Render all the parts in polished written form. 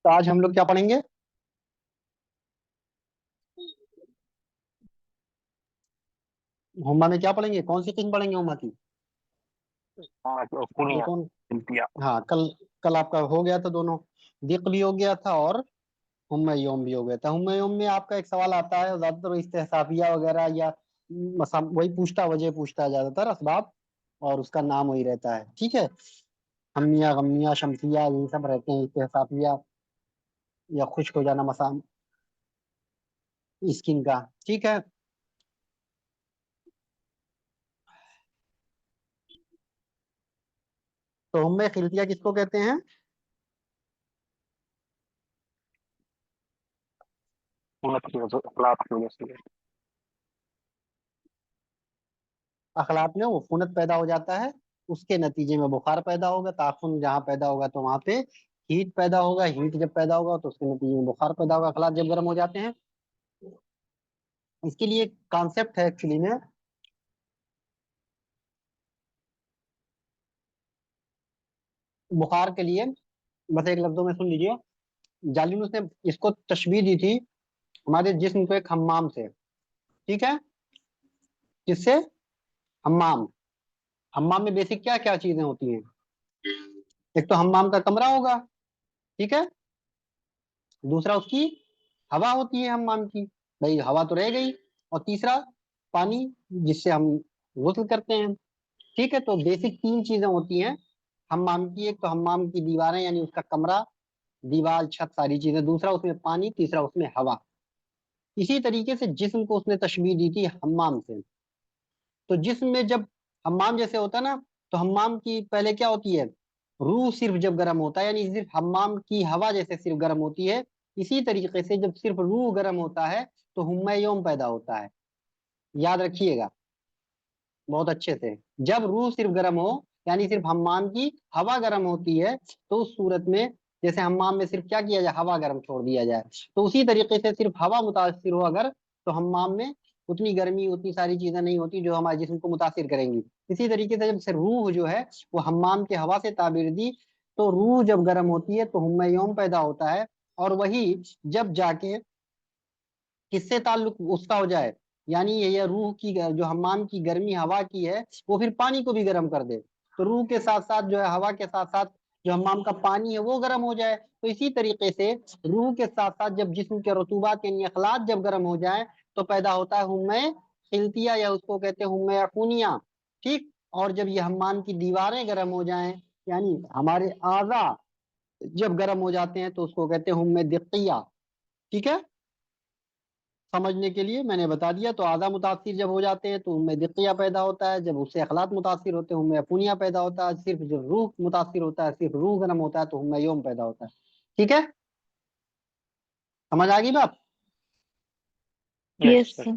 تو آج ہم لوگ کیا پڑھیں گے؟ ہما میں کیا پڑھیں گے؟ کون سی قسم پڑھیں گے ہما کی؟ پونیا کون؟ انتیا ہاں، کل آپ کا ہو گیا تھا دونوں، دق بھی ہو گیا تھا اور ہما یوم بھی ہو گیا تھا۔ ہما یوم میں آپ کا ایک سوال آتا ہے، زیادہ تر استحصافیہ وغیرہ یا وہی پوچھتا، وجہ پوچھتا ہے زیادہ تر، اسباب اور اس کا نام وہی رہتا ہے، ٹھیک ہے۔ ہمیہ، غمیہ، شمسیہ، یہ سب رہتے ہیں، استحصافیہ یا خشک ہو جانا مسام اسکن کا، ٹھیک ہے۔ تو ہم خلطیہ کس کو کہتے ہیں؟ اخلاق کی وجہ سے اخلاط میں وہ خنت پیدا ہو جاتا ہے، اس کے نتیجے میں بخار پیدا ہوگا، تعفن جہاں پیدا ہوگا تو وہاں پہ ہیٹ پیدا ہوگا، ہیٹ جب پیدا ہوگا تو اس کے نتیجے میں بخار پیدا ہوگا، اخلاط جب گرم ہو جاتے ہیں۔ اس کے لیے کانسیپٹ ہے ایکچولی میں، بخار کے لیے بس ایک لفظوں میں سن لیجیے۔ جالینوس نے اس کو تشبیہ دی تھی ہمارے جسم کو ایک حمام سے، ٹھیک ہے۔ کس سے؟ حمام۔ حمام میں بیسک کیا کیا چیزیں ہوتی ہیں؟ ایک تو حمام کا کمرہ ہوگا، ٹھیک ہے، دوسرا اس کی ہوا ہوتی ہے حمام کی، بھائی ہوا تو رہ گئی، اور تیسرا پانی جس سے ہم غسل کرتے ہیں، ٹھیک ہے۔ تو بیسک تین چیزیں ہوتی ہیں حمام کی، ایک تو حمام کی دیواریں یعنی اس کا کمرہ، دیوار، چھت، ساری چیزیں، دوسرا اس میں پانی، تیسرا اس میں ہوا۔ اسی طریقے سے جسم کو اس نے تشبیہ دی تھی حمام سے۔ تو جسم میں جب حمام جیسے ہوتا ہے نا، تو حمام کی پہلے کیا ہوتی ہے؟ روح صرف جب گرم ہوتا ہے، یعنی صرف حمام کی ہوا جیسے صرف گرم ہوتی ہے، اسی طریقے سے جب صرف روح گرم ہوتا ہے تو ہمہ یوم پیدا ہوتا ہے۔ یاد رکھیے گا بہت اچھے سے، جب روح صرف گرم ہو یعنی صرف حمام کی ہوا گرم ہوتی ہے، تو اس صورت میں جیسے حمام میں صرف کیا کیا جائے؟ ہوا گرم چھوڑ دیا جائے، تو اسی طریقے سے صرف ہوا متاثر ہو اگر، تو حمام میں اتنی گرمی، اتنی ساری چیزیں نہیں ہوتی جو ہمارے جسم کو متاثر کریں گی۔ اسی طریقے سے جب سے روح جو ہے وہ حمام کے ہوا سے تعبیر دی، تو روح جب گرم ہوتی ہے تو ہمہ یوم پیدا ہوتا ہے، اور وہی جب جا کے کس سے تعلق اس کا ہو جائے، یعنی یہ روح کی جو حمام کی گرمی ہوا کی ہے وہ پھر پانی کو بھی گرم کر دے، تو روح کے ساتھ ساتھ جو ہے ہوا کے ساتھ ساتھ جو حمام کا پانی ہے وہ گرم ہو جائے، تو اسی طریقے سے روح کے ساتھ ساتھ جب جسم کے رطوبات یعنی اخلاط جب گرم ہو جائیں تو پیدا ہوتا ہے ہمہ خلطیہ، یا اس کو کہتے ہیں ہمہ عفونیہ، ٹھیک۔ اور جب یہ حمام کی دیواریں گرم ہو جائیں یعنی ہمارے اعضاء جب گرم ہو جاتے ہیں تو اس کو کہتے ہیں ہمہ دقیہ، ٹھیک ہے۔ سمجھنے کے لیے میں نے بتا دیا، تو اعضاء متاثر جب ہو جاتے ہیں تو ہمہ دقیہ پیدا ہوتا ہے، جب اس سے اخلاط متاثر ہوتے ہیں ہمہ عفونیہ پیدا ہوتا ہے، صرف جو روح متاثر ہوتا ہے، صرف روح گرم ہوتا ہے تو ہمہ یوم پیدا ہوتا ہے، ٹھیک ہے۔ سمجھ آ گئی بات؟ یس سر۔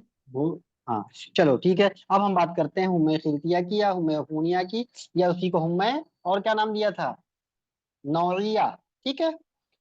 ہاں چلو ٹھیک ہے، اب ہم بات کرتے ہیں ہمہ خلطیہ کی یا ہمہ عفونیہ کی، یا اسی کو ہمہ اور کیا نام دیا تھا؟ نوعیہ، ٹھیک ہے۔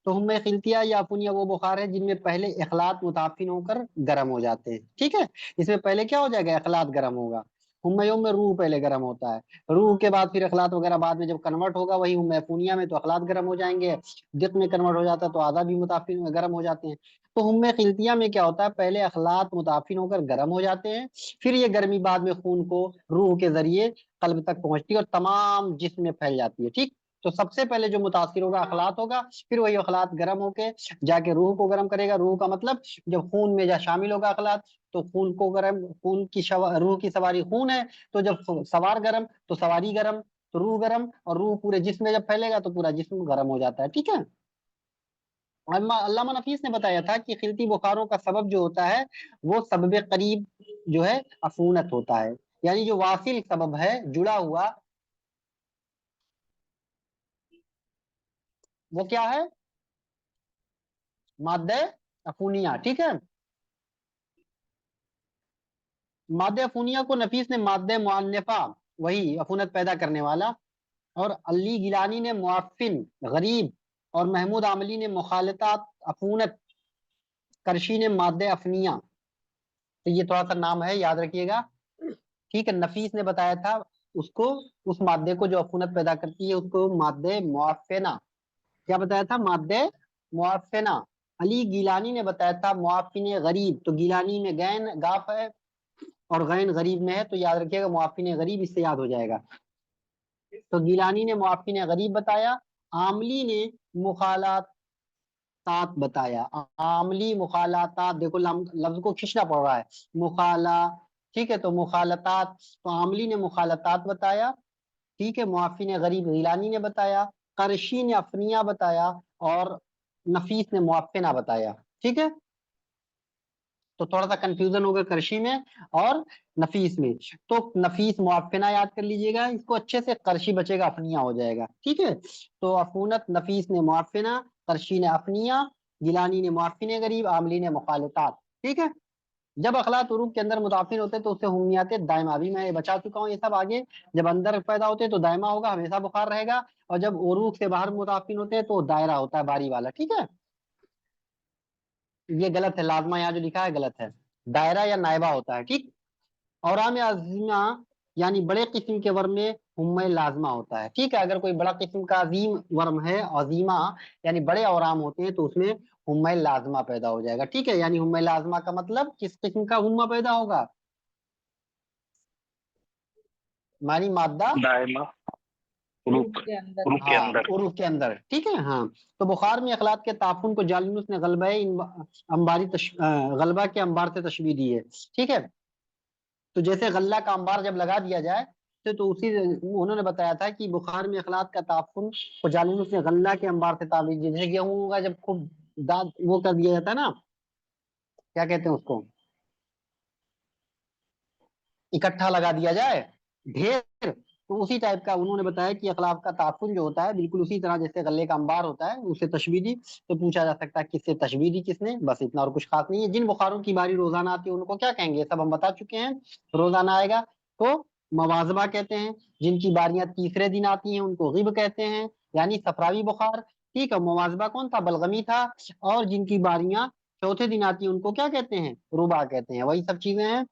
تو ہمہ خلطیہ یا عفونیہ وہ بخار ہے جن میں پہلے اخلاط متعفن ہو کر گرم ہو جاتے ہیں، ٹھیک ہے۔ اس میں پہلے کیا ہو جائے گا؟ اخلاط گرم ہوگا۔ ہمہ یوم میں روح پہلے گرم ہوتا ہے، روح کے بعد پھر اخلاط وغیرہ بعد میں جب کنورٹ ہوگا وہی ہمہ عفونیہ میں، تو اخلاط گرم ہو جائیں گے، دق میں کنورٹ ہو جاتا ہے تو اعضاء بھی متعفن گرم ہو جاتے ہیں۔ تو ہمہ خلطیہ میں کیا ہوتا ہے؟ پہلے اخلاط متعفن ہو کر گرم ہو جاتے ہیں، پھر یہ گرمی بعد میں خون کو روح کے ذریعے قلب تک پہنچتی ہے اور تمام جسم میں پھیل جاتی ہے، ٹھیک۔ تو سب سے پہلے جو متاثر ہوگا اخلاط ہوگا، پھر وہی اخلاط گرم ہو کے جا کے روح کو گرم کرے گا، روح کا مطلب جب خون میں جا شامل ہوگا اخلاط تو خون کو گرم، خون کی روح کی سواری خون ہے، تو جب سوار گرم تو سواری گرم، تو روح گرم، اور روح پورے جسم میں جب پھیلے گا تو پورا جسم گرم ہو جاتا ہے، ٹھیک ہے۔ علامہ نفیس نے بتایا تھا کہ خلطی بخاروں کا سبب جو ہوتا ہے وہ سبب قریب جو ہے عفونت ہوتا ہے، یعنی جو واصل سبب ہے جڑا ہوا وہ کیا ہے؟ مادہ عفونیہ، ٹھیک ہے۔ مادہ عفونیہ کو نفیس نے مادہ معنفہ، وہی عفونت پیدا کرنے والا، اور علی گیلانی نے معفن غریب، اور محمود عاملی نے مخالطات عفونت، کرشی نے مادہ افنیہ، تو یہ تھوڑا سا نام ہے یاد رکھیے گا، ٹھیک ہے۔ نفیس نے بتایا تھا اس کو، اس مادے کو جو عفونت پیدا کرتی ہے اس کو مادہ معفنہ، کیا بتایا تھا؟ مادہ मुआफिना, अली गिलानी ने बताया था मुआफिन गरीब, तो गिलानी में गैन गाफ है और गैन गरीब में है, तो याद रखिएगा मुआफिन गरीब, इससे याद हो जाएगा। तो गिलानी ने मुआफिन गरीब बताया, आमली ने मुखालातात बताया, आमली मुखालातात, देखो लफ्ज को खींचना पड़ रहा है, मुखाला, ठीक है, तो मुखालतात, तो आमली ने मुखालतात बताया, ठीक है, मुआफिन गरीब गिलानी ने बताया, करशी ने अफनिया बताया, और नफीस ने मुआफिना बताया, ठीक है। तो थोड़ा सा कंफ्यूजन होगा करशी में और नफीस में, तो नफीस मुआफिना याद कर लीजिएगा इसको अच्छे से, करशी बचेगा अफनिया हो जाएगा, ठीक है। तो अफूनत, नफीस ने मुआफिना, करशी ने अफनिया, गिलानी ने मुआफिन गरीब, आमली ने मुखालतात, ठीक है। जब अखलात उरूफ के अंदर मुताफिन होते हैं तो उससे हुमियात दायमा, भी मैं बचा चुका हूँ ये सब आगे, जब अंदर पैदा होते हैं तो दायमा होगा, हमेशा बुखार रहेगा, और जब उरूफ से बाहर मुताफिन होते हैं तो दायरा होता है, बारी वाला, ठीक है। ये गलत है, लाजमा यहाँ जो लिखा है गलत है, दायरा या नायबा होता है, ठीक। और आम अजीमा यानी बड़े किस्म के वर्म में हुम्मे लाजमा होता है, ठीक है। अगर कोई बड़ा किस्म का अजीम वर्म है, अजीमा यानी बड़े औराम होते हैं, तो उसमें हुम्मे लाजमा पैदा हो जाएगा, ठीक है। यानी हुम्मे लाजमा का मतलब किस किस्म का हुम्मा पैदा होगा, मानी मादा, दायमा, उर्फ उरुक, के अंदर। उरुक के हाँ अंदर। उरूफ के अंदर, ठीक है, हाँ। तो बुखार में अखलात के ताफुन को जालिनुस ने गलबा के अंबार से तशबीह दी है, ठीक है। तो जैसे गल्ला का अंबार जब लगा दिया जाए, तो उसी उन्होंने बताया था कि बुखार में अखलात का ताफुन को जालिनुस ने गल्ला के अंबार से ताबीर दी, जैसे गेहूं का जब खूब दाद वो कर दिया जाता है ना, क्या कहते हैं उसको, इकट्ठा लगा दिया जाए ढेर, तो उसी टाइप का उन्होंने बताया कि अखलाक का ताफुन जो होता है बिल्कुल उसी तरह जैसे गले का अंबार होता है, उसे तशबीह दी। तो पूछा जा सकता है किससे तशबीह दी, किसने, बस इतना और कुछ खास नहीं है। जिन बुखारों की बारी रोजाना आती है उनको क्या कहेंगे, सब हम बता चुके हैं, रोजाना आएगा तो मवाजबा कहते हैं, जिनकी बारियां तीसरे दिन आती हैं उनको गिब कहते हैं, यानी सफरावी बुखार, ठीक है। मवाजबा कौन था, बलगमी था, और जिनकी बारियां चौथे दिन आती है उनको क्या कहते हैं, रुबा कहते हैं, वही सब चीजें हैं।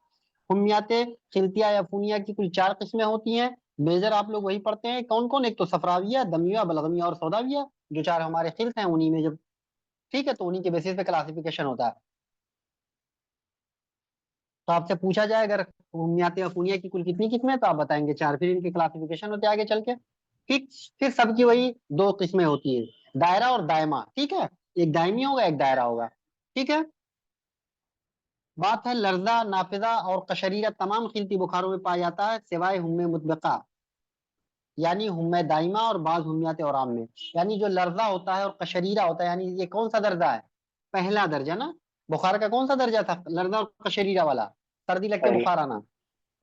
हुम्मियाते खिलतिया या फुनिया की कुल 4 किस्में होती हैं, मेजर आप लोग वही पढ़ते हैं, कौन कौन, एक तो सफराविया, दमिया, बलगमिया और सौदाविया, जो 4 हमारे खिल्त हैं उन्हीं में जब, ठीक है, तो उन्हीं के बेसिस पे क्लासिफिकेशन होता है। तो आपसे पूछा जाए अगर हुम्मियाते या फुनिया की कुल कितनी किस्में, तो आप बताएंगे 4, फिर इनके क्लासिफिकेशन होते हैं आगे चल के, ठीक। फिर सबकी वही 2 किस्में होती है, दायरा और दायमा, ठीक है, एक दायमी होगा एक दायरा होगा, ठीक है। बात है लर्जा, नाफिजा और कशरीरा तमाम खिलती बुखारों में पाया जाता है सिवाय हुम्मे मुतबका, यानी हुम्मे दाइमा और बाज हुम्मियात औराम में। यानी जो लर्जा होता है और कशरीरा होता है, यानी ये कौन सा दर्जा है, पहला दर्जा ना, बुखार का कौन सा दर्जा था, लर्जा और कशरीरा वाला, सर्दी लग के पहला। बुखार आना,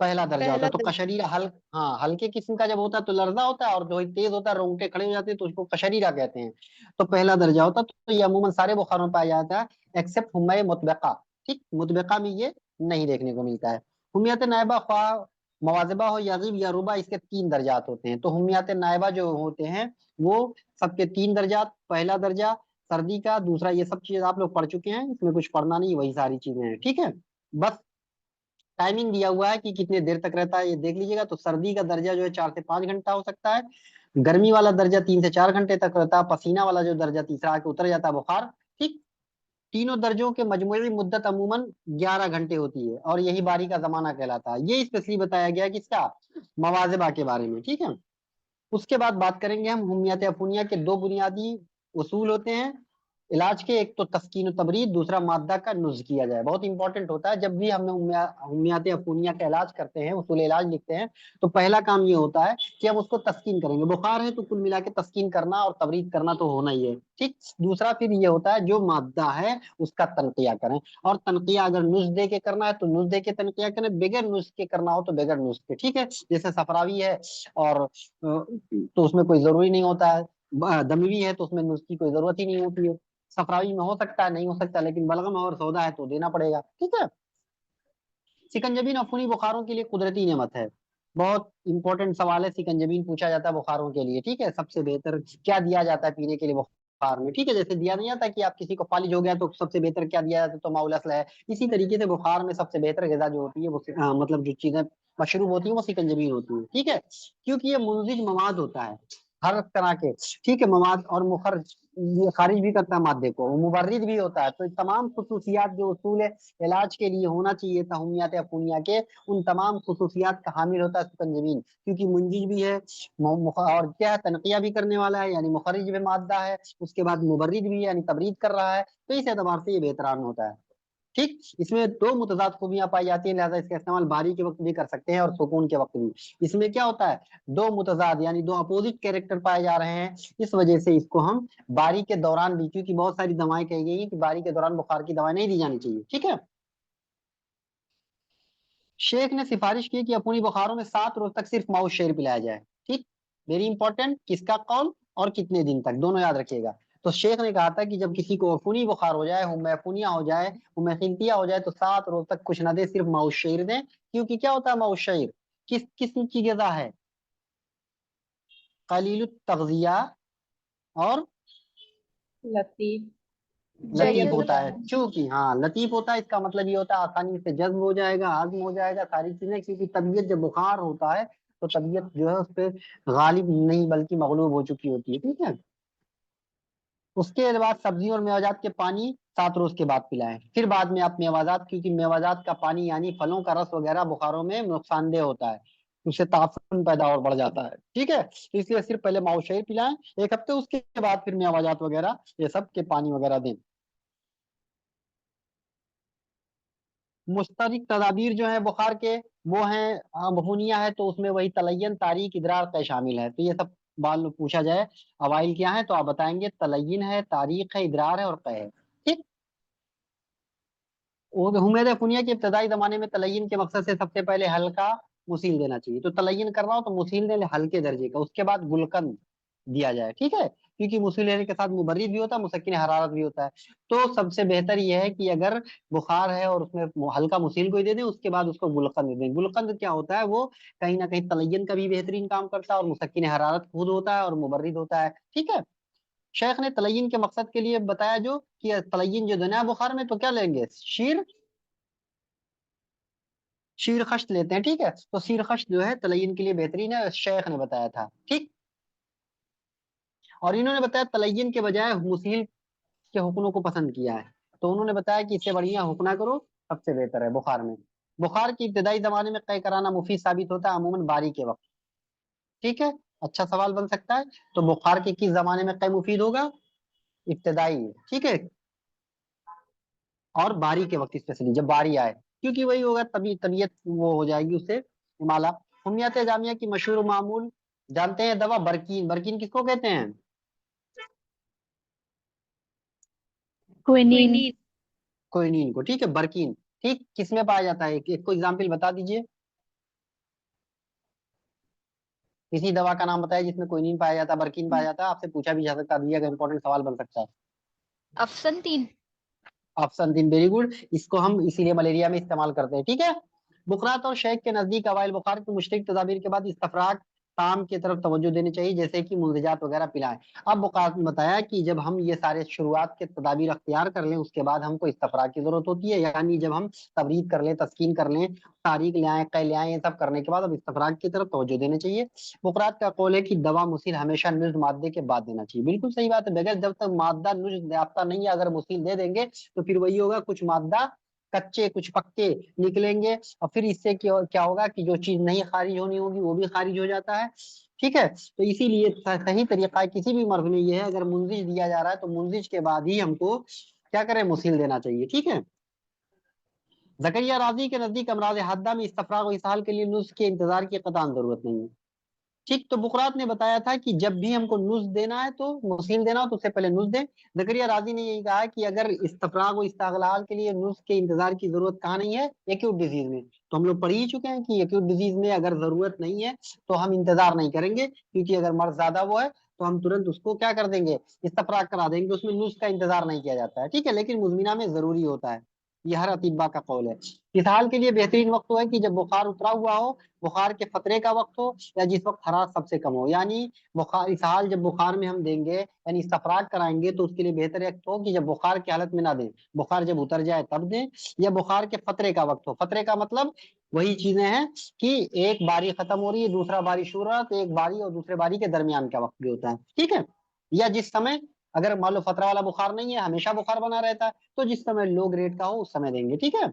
पहला दर्जा होता पहला है। तो कशरीरा हाँ हल्के किस्म का जब होता है तो लर्जा होता है, और जो तेज होता है रोंगटे खड़े हो जाते हैं तो उसको कशरीरा कहते हैं, तो पहला दर्जा होता है। तो ये अमूमन सारे बुखारों में पाया जाता है एक्सेप्ट हुम्मे मुतबका, ठीक, मुतबका में ये नहीं देखने को मिलता है। हुम्मियत नायबा ख्वाह मवाजबा हो याजिब या रुबा, इसके 3 दर्जात होते हैं। तो हुम्मियत नायबा जो होते हैं वो सबके 3 दर्जात, पहला दर्जा सर्दी का, दूसरा, ये सब चीज आप लोग पढ़ चुके हैं, इसमें कुछ पढ़ना नहीं, वही सारी चीजें हैं, ठीक है। बस टाइमिंग दिया हुआ है कि कितने देर तक रहता है ये देख लीजिएगा। तो सर्दी का दर्जा जो है 4 से 5 घंटा हो सकता है, गर्मी वाला दर्जा 3 से 4 घंटे तक रहता है, पसीना वाला जो दर्जा तीसरा आके उतर जाता है बुखार, ठीक। तीनों दर्जों के मजमूई मुद्दत अमूमन 11 घंटे होती है, और यही बारी का जमाना कहलाता है। ये स्पेशली बताया गया है किसका, मवाजिबा के बारे में, ठीक है। उसके बाद बात करेंगे हम हुम्मियत अफूनिया के 2 बुनियादी उसूल होते हैं इलाज के, एक तो तस्कीन तबरीद, दूसरा मादा का नुज़ किया जाए। बहुत इंपॉर्टेंट होता है, जब भी हम हुम्मियात अफूनिया का इलाज करते हैं, उसूल इलाज लिखते हैं, तो पहला काम ये होता है कि हम उसको तस्कीन करेंगे। बुखार है तो कुल मिला के तस्कीन करना और तबरीद करना तो होना ही है, ठीक। दूसरा फिर ये होता है जो मादा है उसका तनकिया करें, और तनकिया अगर नुज़ दे के करना है तो नुज़ दे के तनकिया करें, बगैर नुज़ के करना हो तो बगैर नुज़ के, ठीक है। जैसे सफरावी है और तो उसमें कोई जरूरी नहीं होता है, दमवी है तो उसमें नुस्खे की कोई जरूरत ही नहीं होती है। सफरावी में हो सकता है, नहीं हो सकता, लेकिन बलगम और सौदा है तो देना पड़ेगा, ठीक है। सिकंजबीन अफूनी बुखारों के लिए कुदरती नेमत है, बहुत इंपॉर्टेंट सवाल है, सिकंजबीन पूछा जाता है बुखारों के लिए, ठीक है। सबसे बेहतर क्या दिया जाता है पीने के लिए बुखार में, ठीक है। जैसे दिया नहीं जाता कि आप किसी को फालिज हो गया तो सबसे बेहतर क्या दिया जाता है, तो माउल असल है। इसी तरीके से बुखार में सबसे बेहतर ग़िज़ा जो होती है वो मतलब जो चीजें मशरूब होती है वो सिकंजबीन होती है, ठीक है। क्योंकि ये मुंजिज मवाद होता है हर तरह के, ठीक है, मवाद और मुखर खारिज भी करता है मादे को, वो मुबर्रिद भी होता है। तो तमाम खुसूसियात जो उसूल इलाज के लिए होना चाहिए तहूमियात अफूनिया के, उन तमाम खुसूसियात का हामिल होता है सुकंजबीन, क्योंकि मुंजिज भी है और क्या है, तनकिया भी करने वाला है, यानी मुखरिज भी मादा है, उसके बाद मुबर्रिद भी है, यानी तबरीद कर रहा है। तो इस एतबार से ये बेहतरान होता है। ठीक, इसमें दो मुतजाद खूबियां पाई जाती हैं, लिहाजा इसका इस्तेमाल बारी के वक्त भी कर सकते हैं और सुकून के वक्त भी। इसमें क्या होता है, दो मुतजाद यानी दो अपोजिट कैरेक्टर पाए जा रहे हैं, इस वजह से इसको हम बारी के दौरान भी, क्योंकि बहुत सारी दवाएं कही गई हैं कि बारी के दौरान बुखार की दवाएं नहीं दी जानी चाहिए। ठीक है, शेख ने सिफारिश की कि अपूनी बुखारों में 7 रोज तक सिर्फ माउस शेर पिलाया जाए। ठीक, वेरी इंपॉर्टेंट, किसका कौल और कितने दिन तक, दोनों याद रखिएगा। तो शेख ने कहा था कि जब किसी को अफूनी बुखार हो जाए, हुमैफूनिया हो जाए, हुमैखिनतिया हो जाए, तो 7 रोज तक कुछ ना दे, सिर्फ माउस शेर दें। क्योंकि क्या होता है माउस शेर, किस किस्म की ग़िज़ा है, कलील तग़ज़िया और लतीफ लतीफ जयद होता है। खान। क्योंकि हाँ लतीफ होता है, इसका मतलब ये होता है आसानी से जज्ब हो जाएगा, हाज़म हो जाएगा सारी चीजें, क्योंकि तबीयत जब बुखार होता है तो तबीयत जो है उस पर गालिब नहीं बल्कि मगलूब हो चुकी होती है। ठीक है, उसके बाद सब्जियों और मेवाजात के पानी 7 रोज के बाद पिलाएं। फिर बाद में आप मेवाजात, क्योंकि मेवाजात का पानी यानी फलों का रस वगैरह बुखारों में नुकसानदेह होता है, उससे ताफुन पैदा और बढ़ जाता है। ठीक है, तो इसलिए सिर्फ पहले माउशेर पिलाएं 1 हफ्ते, उसके बाद फिर मेवाजात वगैरह ये सब के पानी वगैरह दें। मुस्तरिक तदाबीर जो है बुखार के, वो हैं महुनिया है तो उसमें वही तलयन तारीख इदरार तय शामिल है। तो ये सब बाल पूछा जाए अवाइल क्या है तो आप बताएंगे तलयन है, तारीख है, इदरार है और तय है। ठीक, हुमैद पुनिया के इब्तदाई जमाने में तलयन के मकसद से सबसे पहले हल्का मुसील देना चाहिए। तो तलयन कर रहा हो तो मुसील दे हल्के दर्जे का, उसके बाद गुलकंद दिया जाए। ठीक है, क्योंकि मुसील लेने के साथ मुबर्रिद भी होता है, मुसक्किन हरारत भी होता है। तो सबसे बेहतर यह है कि अगर बुखार है और उसमें हल्का मुसील को ही दे दें, उसके बाद उसको गुलकंद दे दें। गुलकंद क्या होता है, वो कहीं ना कहीं तलयन का भी बेहतरीन काम करता है और मुसक्किन हरारत खुद होता है और मुबर्रिद होता है। ठीक है, शेख ने तलयन के मकसद के लिए बताया जो कि तलयन जो देना है बुखार में, तो क्या लेंगे, शीर खश्त लेते हैं। ठीक है, तो शीर खश्त जो है तलयन के लिए बेहतरीन है, शेख ने बताया था। ठीक, और इन्होंने बताया तलयन के बजाय मुसील के हुक्नों को पसंद किया है। तो उन्होंने बताया कि इससे बढ़िया हुक्ना करो, सबसे बेहतर है बुखार में। बुखार की इब्तदाई जमाने में कै कराना मुफीद साबित होता है, अमूमन बारी के वक्त। ठीक है, अच्छा सवाल बन सकता है। तो बुखार के किस जमाने में कै मुफीद होगा, इब्तदाई। ठीक है, और बारी के वक्त स्पेशली जब बारी आए, क्योंकि वही होगा तभी तबीयत वो हो जाएगी उससे माला। हुमियत जामिया की मशहूर मामूल जानते हैं दवा बरकीन, बरकीन किसको कहते हैं, क्विनीन। क्विनीन को। ठीक है, बरकीन ठीक किस में पाया जाता है, एक को एग्जाम्पल बता दीजिए, किसी दवा का नाम बताइए जिसमें क्विनीन पाया जाता है, बरकीन पाया जाता है। आपसे पूछा भी जा सकता है, अगर इंपॉर्टेंट सवाल बन सकता है। अफसन 3। ऑप्शन 3 वेरी गुड, इसको हम इसीलिए मलेरिया में इस्तेमाल करते हैं। ठीक है, बुखरात और शेक के नजदीक अवाइल बुखार की मुश्तरक तदाबीर के बाद इस्तफराक काम की तरफ तवज्जो देनी चाहिए, जैसे कि मुंजजात वगैरह पिलाएं। अब बुखार ने बताया कि जब हम ये सारे शुरुआत के तदाबीर अख्तियार कर लें, उसके बाद हमको इस्तफराक की जरूरत होती है, यानी जब हम तबरीद कर लें, तस्कीन कर लें, तारीख ले आए, कै ले आए, ये सब करने के बाद अब इस्तफराक की तरफ तवज्जो देनी चाहिए। बुखरात का कौल है कि दवा मुसील हमेशा नुज मादे के बाद देना चाहिए। बिल्कुल सही बात है, बगैर जब तक मादा नुज याफ्ता नहीं है, अगर मुसील दे देंगे तो फिर वही होगा, कुछ मादा कच्चे कुछ पक्के निकलेंगे, और फिर इससे क्या होगा कि जो चीज नहीं खारिज होनी होगी वो भी खारिज हो जाता है। ठीक है, तो इसीलिए सही तरीका है किसी भी मर्ज में ये है, अगर मुंजिज दिया जा रहा है तो मुंजिज के बाद ही हमको क्या करें, मुसील देना चाहिए। ठीक है, जकरिया राजी के नजदीक अमराज हद्दा में इस्तफराग व इसहाल के लिए नुस्ख के इंतजार की कतान जरूरत नहीं है। ठीक, तो बुकरात ने बताया था कि जब भी हमको नुज देना है तो मुसील देना हो तो उससे पहले नुज दें। जकरिया राजी ने यही कहा कि अगर इस्तफराग व इस्तगलाल के लिए नुज के इंतजार की जरूरत कहाँ नहीं है, एक्यूट डिजीज में। तो हम लोग पढ़ ही चुके हैं कि एक्यूट डिजीज में अगर जरूरत नहीं है तो हम इंतजार नहीं करेंगे, क्योंकि अगर मर्ज ज्यादा वो है तो हम तुरंत उसको क्या कर देंगे, इस्तफराग करा देंगे, उसमें नुज का इंतजार नहीं किया जाता है। ठीक है, लेकिन मुजमिना में जरूरी होता है, ये हर अतिब्बा का कौल है। इसहाल के लिए बेहतरीन वक्त वो है कि जब बुखार उतरा हुआ हो, बुखार के फतरे का वक्त हो, या जिस वक्त हरारत सबसे कम हो। यानी बुखार इसहाल जब बुखार में हम देंगे यानी इस्तफराग कराएंगे तो उसके लिए बेहतर वक्त हो कि जब बुखार की हालत में ना दें, बुखार जब उतर जाए तब दें, या बुखार के फतरे का वक्त हो। फतरे का मतलब वही चीजें हैं कि एक बारी खत्म हो रही है, दूसरा बारी शुरू हो रहा है, तो एक बारी और दूसरे बारी के दरमियान का वक्त भी होता है। ठीक है, या जिस समय اگر مان لو فترہ والا بخار نہیں ہے, ہمیشہ بخار بنا رہتا ہے, تو جس سمے لو گریڈ کا ہو اس سمے دیں گے. ٹھیک ہے.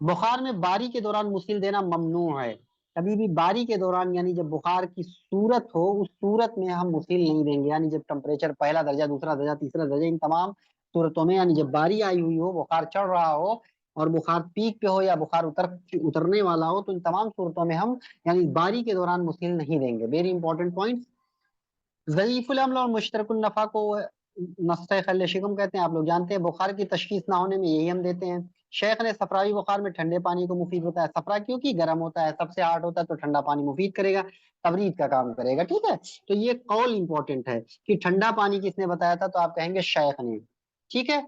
بخار میں باری کے دوران مسیل دینا ممنوع ہے. کبھی بھی باری کے دوران یعنی جب بخار کی صورت ہو اس صورت میں ہم مسیل نہیں دیں گے. یعنی جب ٹمپریچر پہلا درجہ, دوسرا درجہ, تیسرا درجہ, ان تمام صورتوں میں یعنی جب باری آئی ہوئی ہو, بخار چڑھ رہا ہو اور بخار پیک پہ ہو یا بخار اترنے والا ہو, تو ان تمام صورتوں میں ہم یعنی باری کے دوران مسیل نہیں دیں گے. Very important point. ضعیف العمل اور مشترک النفع کو نسخہ خل شکم کہتے ہیں, آپ لوگ جانتے ہیں. بخار کی تشخیص نہ ہونے میں یہی ہم دیتے ہیں. شیخ نے صفراوی بخار میں ٹھنڈے پانی کو مفید ہوتا ہے. صفرا کیونکہ گرم ہوتا ہے, سب سے ہارڈ ہوتا ہے, تو ٹھنڈا پانی مفید کرے گا, تبرید کا کام کرے گا. ٹھیک ہے. تو یہ قول امپورٹنٹ ہے کہ ٹھنڈا پانی کس نے بتایا تھا, تو آپ کہیں گے شیخ نے. ٹھیک ہے.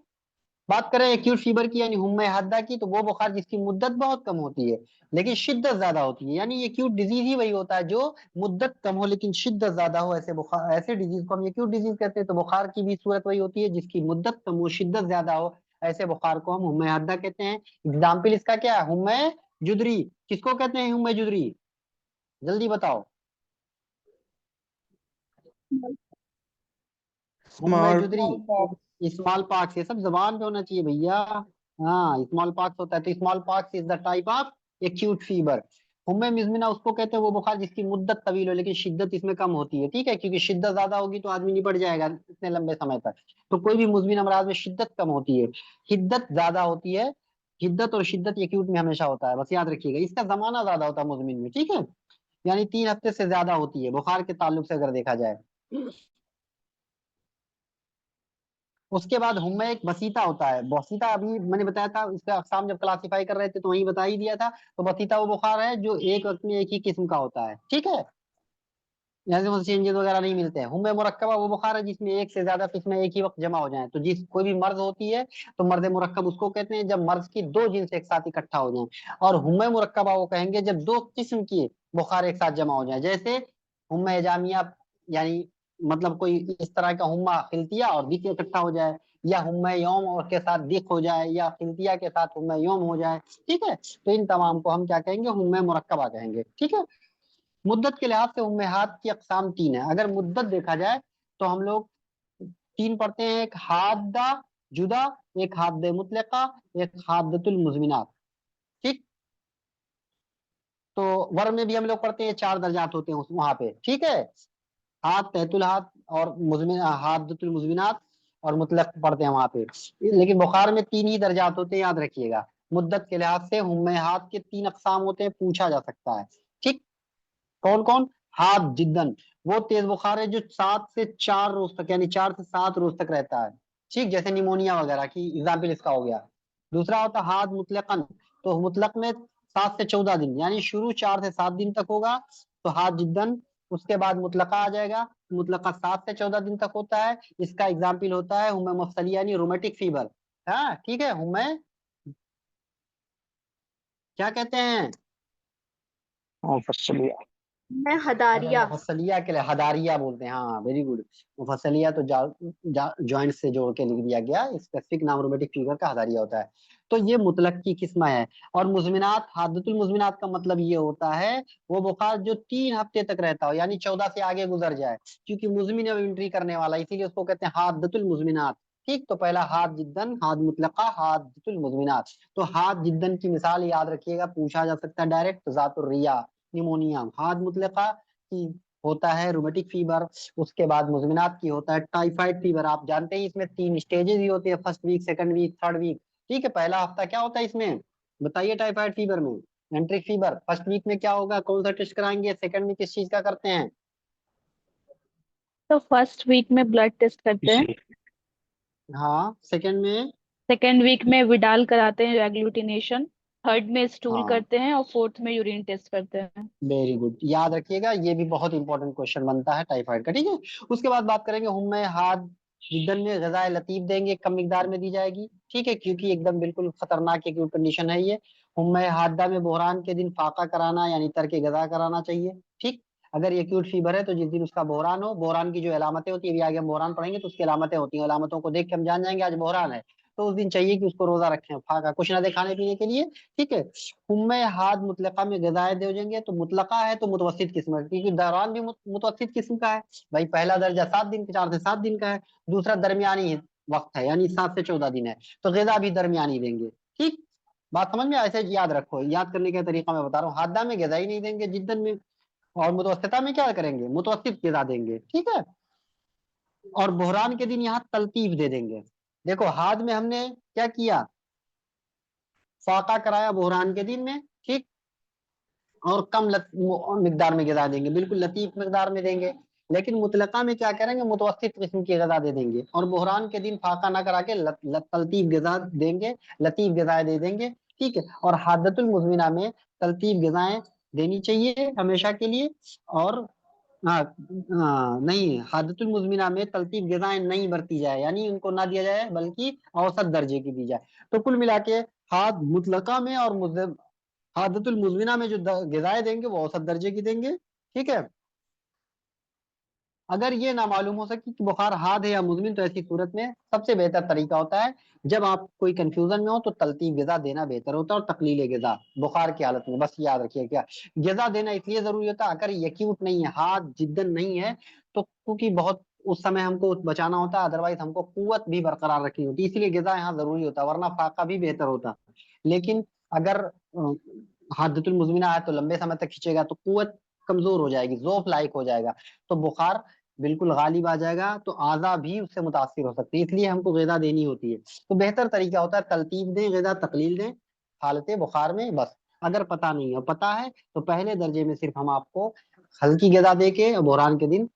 بات کریں ایکیوٹ فیبر کی یعنی ہمہ حادہ کی, تو وہ بخار جس کی مدت بہت کم ہوتی ہے لیکن شدت زیادہ ہوتی ہے. یعنی ایکیوٹ ڈیزیز ہی وہی ہوتا ہے جو مدت کم ہو لیکن شدت زیادہ ہو. ایسے بخار, ایسے ڈیزیز کو ہم ایکیوٹ ڈیزیز کہتے ہیں. تو بخار کی بھی صورت وہی ہوتی ہے جس کی مدت کم ہو, شدت زیادہ ہو. ایسے بخار کو ہم ہمہ حادہ کہتے ہیں. اگزامپل اس کا کیا ہے, ہمہ جدری. کس کو کہتے ہیں ہمہ جدری, جلدی بتاؤ. ہمہ جدری, اسمال پاکس, یہ سب زبان پہ ہونا چاہیے بھیا. ہاں, اسمال پاکس ہوتا ہے. تو small pox is the type of acute fever. ہمہ مزمنہ اس کو کہتے ہیں وہ بخار جس کی مدت طویل ہو لیکن شدت اس میں کم ہوتی ہے. ٹھیک ہے, کیونکہ شدت زیادہ ہوگی تو آدمی نپٹ جائے گا اتنے لمبے سمے تک. تو کوئی بھی مزمن امراض میں شدت کم ہوتی ہے, حدت زیادہ ہوتی ہے. حدت اور شدت ایکیوٹ میں ہمیشہ ہوتا ہے, بس یاد رکھیے گا. اس کا زمانہ زیادہ ہوتا ہے مزمن میں. ٹھیک ہے, یعنی 3 ہفتے سے زیادہ ہوتی ہے بخار کے تعلق سے اگر دیکھا جائے. اس کے بعد ہمہ ایک بسیطہ ہوتا ہے. بسیطہ ابھی میں نے بتایا تھا, اس کا اقسام جب کلاسیفائی کر رہے تھے تو وہیں بتا ہی دیا تھا. تو بسیطہ وہ بخار ہے جو ایک وقت میں ایک ہی قسم کا ہوتا ہے. ٹھیک ہے, جیسے چینجز وغیرہ نہیں ملتے ہیں. ہمہ مرکبہ وہ بخار ہے جس میں ایک سے زیادہ قسمیں ایک ہی وقت جمع ہو جائیں. تو جس کوئی بھی مرض ہوتی ہے تو مرض مرکب اس کو کہتے ہیں جب مرض کی 2 جنس ایک ساتھ اکٹھا ہو جائیں. اور ہمہ مرکبہ وہ کہیں گے جب 2 قسم کی بخار ایک ساتھ جمع ہو جائیں. جیسے ہمہ جامعہ, یعنی مطلب کوئی اس طرح کا ہمہ خلطیہ اور دق اکٹھا ہو جائے, یا ہمہ یوم اور کے ساتھ دق ہو جائے, یا خلطیہ کے ساتھ ہمہ یوم ہو جائے. ٹھیک ہے, تو ان تمام کو ہم کیا کہیں گے, ہمہ مرکبہ کہیں گے. ٹھیک ہے. مدت کے لحاظ سے امہات کی اقسام 3 ہیں. اگر مدت دیکھا جائے تو ہم لوگ 3 پڑھتے ہیں, ایک حادہ جدا, ایک حادہ مطلقہ, ایک حادۃ المزمنات. ٹھیک, تو ورم میں بھی ہم لوگ پڑھتے ہیں 4 درجات ہوتے ہیں وہاں پہ. ٹھیک ہے, ہاتھ, تحت الحاد اور حادۃ المزمنات اور مطلق پڑھتے ہیں وہاں پہ. لیکن بخار میں 3 ہی درجات ہوتے ہیں, یاد رکھیے گا. مدت کے لحاظ سے ہمہات کے 3 اقسام ہوتے ہیں, پوچھا جا سکتا ہے. ٹھیک, کون کون؟ ہاتھ جدن, وہ تیز بخار ہے جو 7 سے 4 روز تک یعنی 4 سے 7 روز تک رہتا ہے. ٹھیک, جیسے نیمونیا وغیرہ کی ایگزامپل اس کا ہو گیا. دوسرا ہوتا ہے ہاتھ مطلقاً, تو مطلق میں 7 سے 14 دن یعنی شروع 4 سے 7 دن تک ہوگا تو ہاتھ جدن. اس کے بعد مطلقہ آ جائے گا, مطلقہ 7 سے 14 دن تک ہوتا ہے. اس کا ایگزامپل ہوتا ہے ہمہ مفصلیہ یعنی رومیٹک فیبر. ہاں ٹھیک ہے, ہمہ کیا کہتے ہیں, مفصلیہ. میں ہداریہ. مفصلیہ کے لیے ہداریہ بولتے ہیں. ہاں ویری گڈ. مفصلیہ تو جوائنٹ سے جوڑ کے لکھ دیا گیا, اسپیسیفک نام رومیٹک فیور کا ہداریہ ہوتا ہے. تو یہ مطلق کی قسم ہے. اور مزمنات, حادۃ المزمنات کا مطلب یہ ہوتا ہے وہ بخار جو 3 ہفتے تک رہتا ہو یعنی 14 سے آگے گزر جائے, کیونکہ مزمن انٹری کرنے والا, اسی لیے اس کو کہتے ہیں حادۃ المزمنات. ٹھیک, تو پہلا ہاتھ جدن, ہاتھ مطلقہ, حادۃ المزمنات. تو ہاتھ جدن کی مثال یاد رکھیے گا, پوچھا جا سکتا ہے ڈائریکٹ, ذات الریہ نیمونیا. ہاتھ مطلقہ کی ہوتا ہے رومیٹک فیبر. اس کے بعد مزمنات کی ہوتا ہے ٹائیفائڈ فیبر. آپ جانتے ہیں اس میں 3 اسٹیجز ہی ہوتے ہیں, first week, second week, third week. ٹھیک ہے, پہلا ہفتہ کیا ہوتا ہے اس میں بتائیے ٹائیفائڈ فیبر میں, اینٹرک فیبر. فرسٹ ویک میں کیا ہوگا, کون سا ٹیسٹ کرائیں گے, سیکنڈ میں کس چیز کا کرتے ہیں, تو فرسٹ ویک میں بلڈ ٹیسٹ کرتے ہیں, ہاں سیکنڈ میں, سیکنڈ ویک میں وڈال کراتے ہیں ایگلوٹینیشن, تھرڈ میں اسٹول ہاں کرتے ہیں, اور فورتھ میں یورین ٹیسٹ کرتے ہیں. Very good. یاد رکھیے گا, یہ بھی بہت انپورٹنٹ کوشچن بنتا ہے ٹائیفائڈ کا. ٹھیک ہے, اس کے بعد بات کریں گے ہمہ ہاتھ جدن میں غذائے لطیف دیں گے, کم مقدار میں دی جائے گی. ٹھیک ہے, کیونکہ ایک دم بالکل خطرناک ایک کنڈیشن ہے یہ. ہمہ حادہ میں بحران کے دن فاقہ کرانا یعنی ترک غذا کرانا چاہیے. ٹھیک, اگر یہ ایکیوٹ فیبر ہے تو جس دن اس کا بحران ہو, بحران کی جو علامتیں ہوتی ہیں, ابھی آگے ہم بحران پڑھیں گے تو اس کی علامتیں ہوتی ہیں, علامتوں کو دیکھ کے ہم جان جائیں گے آج بحران ہے. تو اس دن چاہیے کہ اس کو روزہ رکھیں فاقہ، کچھ نہ دے کھانے پینے کے لیے، ٹھیک ہے۔ حمہ حاد مطلقہ میں غذائیں دے جائیں گے، تو مطلقہ ہے تو متوسط قسم ہے، کیونکہ دوران بھی متوسط قسم کا ہے بھائی، پہلا درجہ 7 دن 4 سے 7 دن کا ہے، دوسرا درمیانی وقت ہے یعنی 7 سے 14 دن ہے، تو غذا بھی درمیانی دیں گے، ٹھیک۔ بات سمجھ میں؟ ایسے یاد رکھو، یاد کرنے کا طریقہ میں بتا رہا ہوں، حادہ میں غذا ہی نہیں دیں گے، جدن میں اور متوسطہ میں کیا کریں گے، متوسط غذا دیں گے، ٹھیک ہے۔ اور بحران کے دن یہاں تلطیف دے دیں گے، دیکھو حاد میں ہم نے کیا کیا، فاقہ کرایا بحران کے دن میں، ٹھیک، اور کم مقدار میں غذا دیں گے، بالکل لطیف مقدار میں دیں گے، لیکن مطلقہ میں کیا کریں گے، متوسط قسم کی غذا دے دیں گے، اور بحران کے دن فاقہ نہ کرا کے تلطیف غذا دیں گے، لطیف غذائیں دے دیں گے، ٹھیک ہے۔ اور حادت المزمنہ میں تلطیف غذائیں دینی چاہیے ہمیشہ کے لیے، اور نہیں، حادت المزمنہ میں تلطیف غذائیں نہیں برتی جائے، یعنی ان کو نہ دیا جائے بلکہ اوسط درجے کی دی جائے۔ تو کل ملا کے حاد مطلقہ میں اور حادت المزمنہ میں جو غذائیں دیں گے وہ اوسط درجے کی دیں گے، ٹھیک ہے۔ اگر یہ نہ معلوم ہو سکے کہ بخار حاد ہے یا مزمن، تو ایسی صورت میں سب سے بہتر طریقہ ہوتا ہے، جب آپ کوئی کنفیوژن میں ہو تو تلطیف غذا دینا بہتر ہوتا ہے، اور تقلیل غذا بخار کی حالت میں، بس یاد رکھیے کیا غذا دینا اس لیے ضروری ہوتا ہے، اگر یکیوٹ نہیں ہے، حاد جدن نہیں ہے، تو کیونکہ بہت اس سمے ہم کو بچانا ہوتا ہے، ادروائز ہم کو قوت بھی برقرار رکھنی ہوتی ہے، اس لیے غذا یہاں ضروری ہوتا ہے، ورنہ فاقہ بھی بہتر ہوتا۔ لیکن اگر حادت المزمنہ ہے تو لمبے سمے تک کھینچے گا تو قوت کمزور ہو جائے گی، ضعف لائق ہو جائے گا، تو بخار بالکل غالب آ جائے گا، تو اعضاء بھی اس سے متاثر ہو سکتے ہیں، اس لیے ہم کو غذا دینی ہوتی ہے۔ تو بہتر طریقہ ہوتا ہے تلطیف دیں غذا، تقلیل دیں حالت بخار میں، بس۔ اگر پتہ نہیں ہے، پتہ ہے تو پہلے درجے میں صرف ہم آپ کو ہلکی غذا دے کے بحران کے دن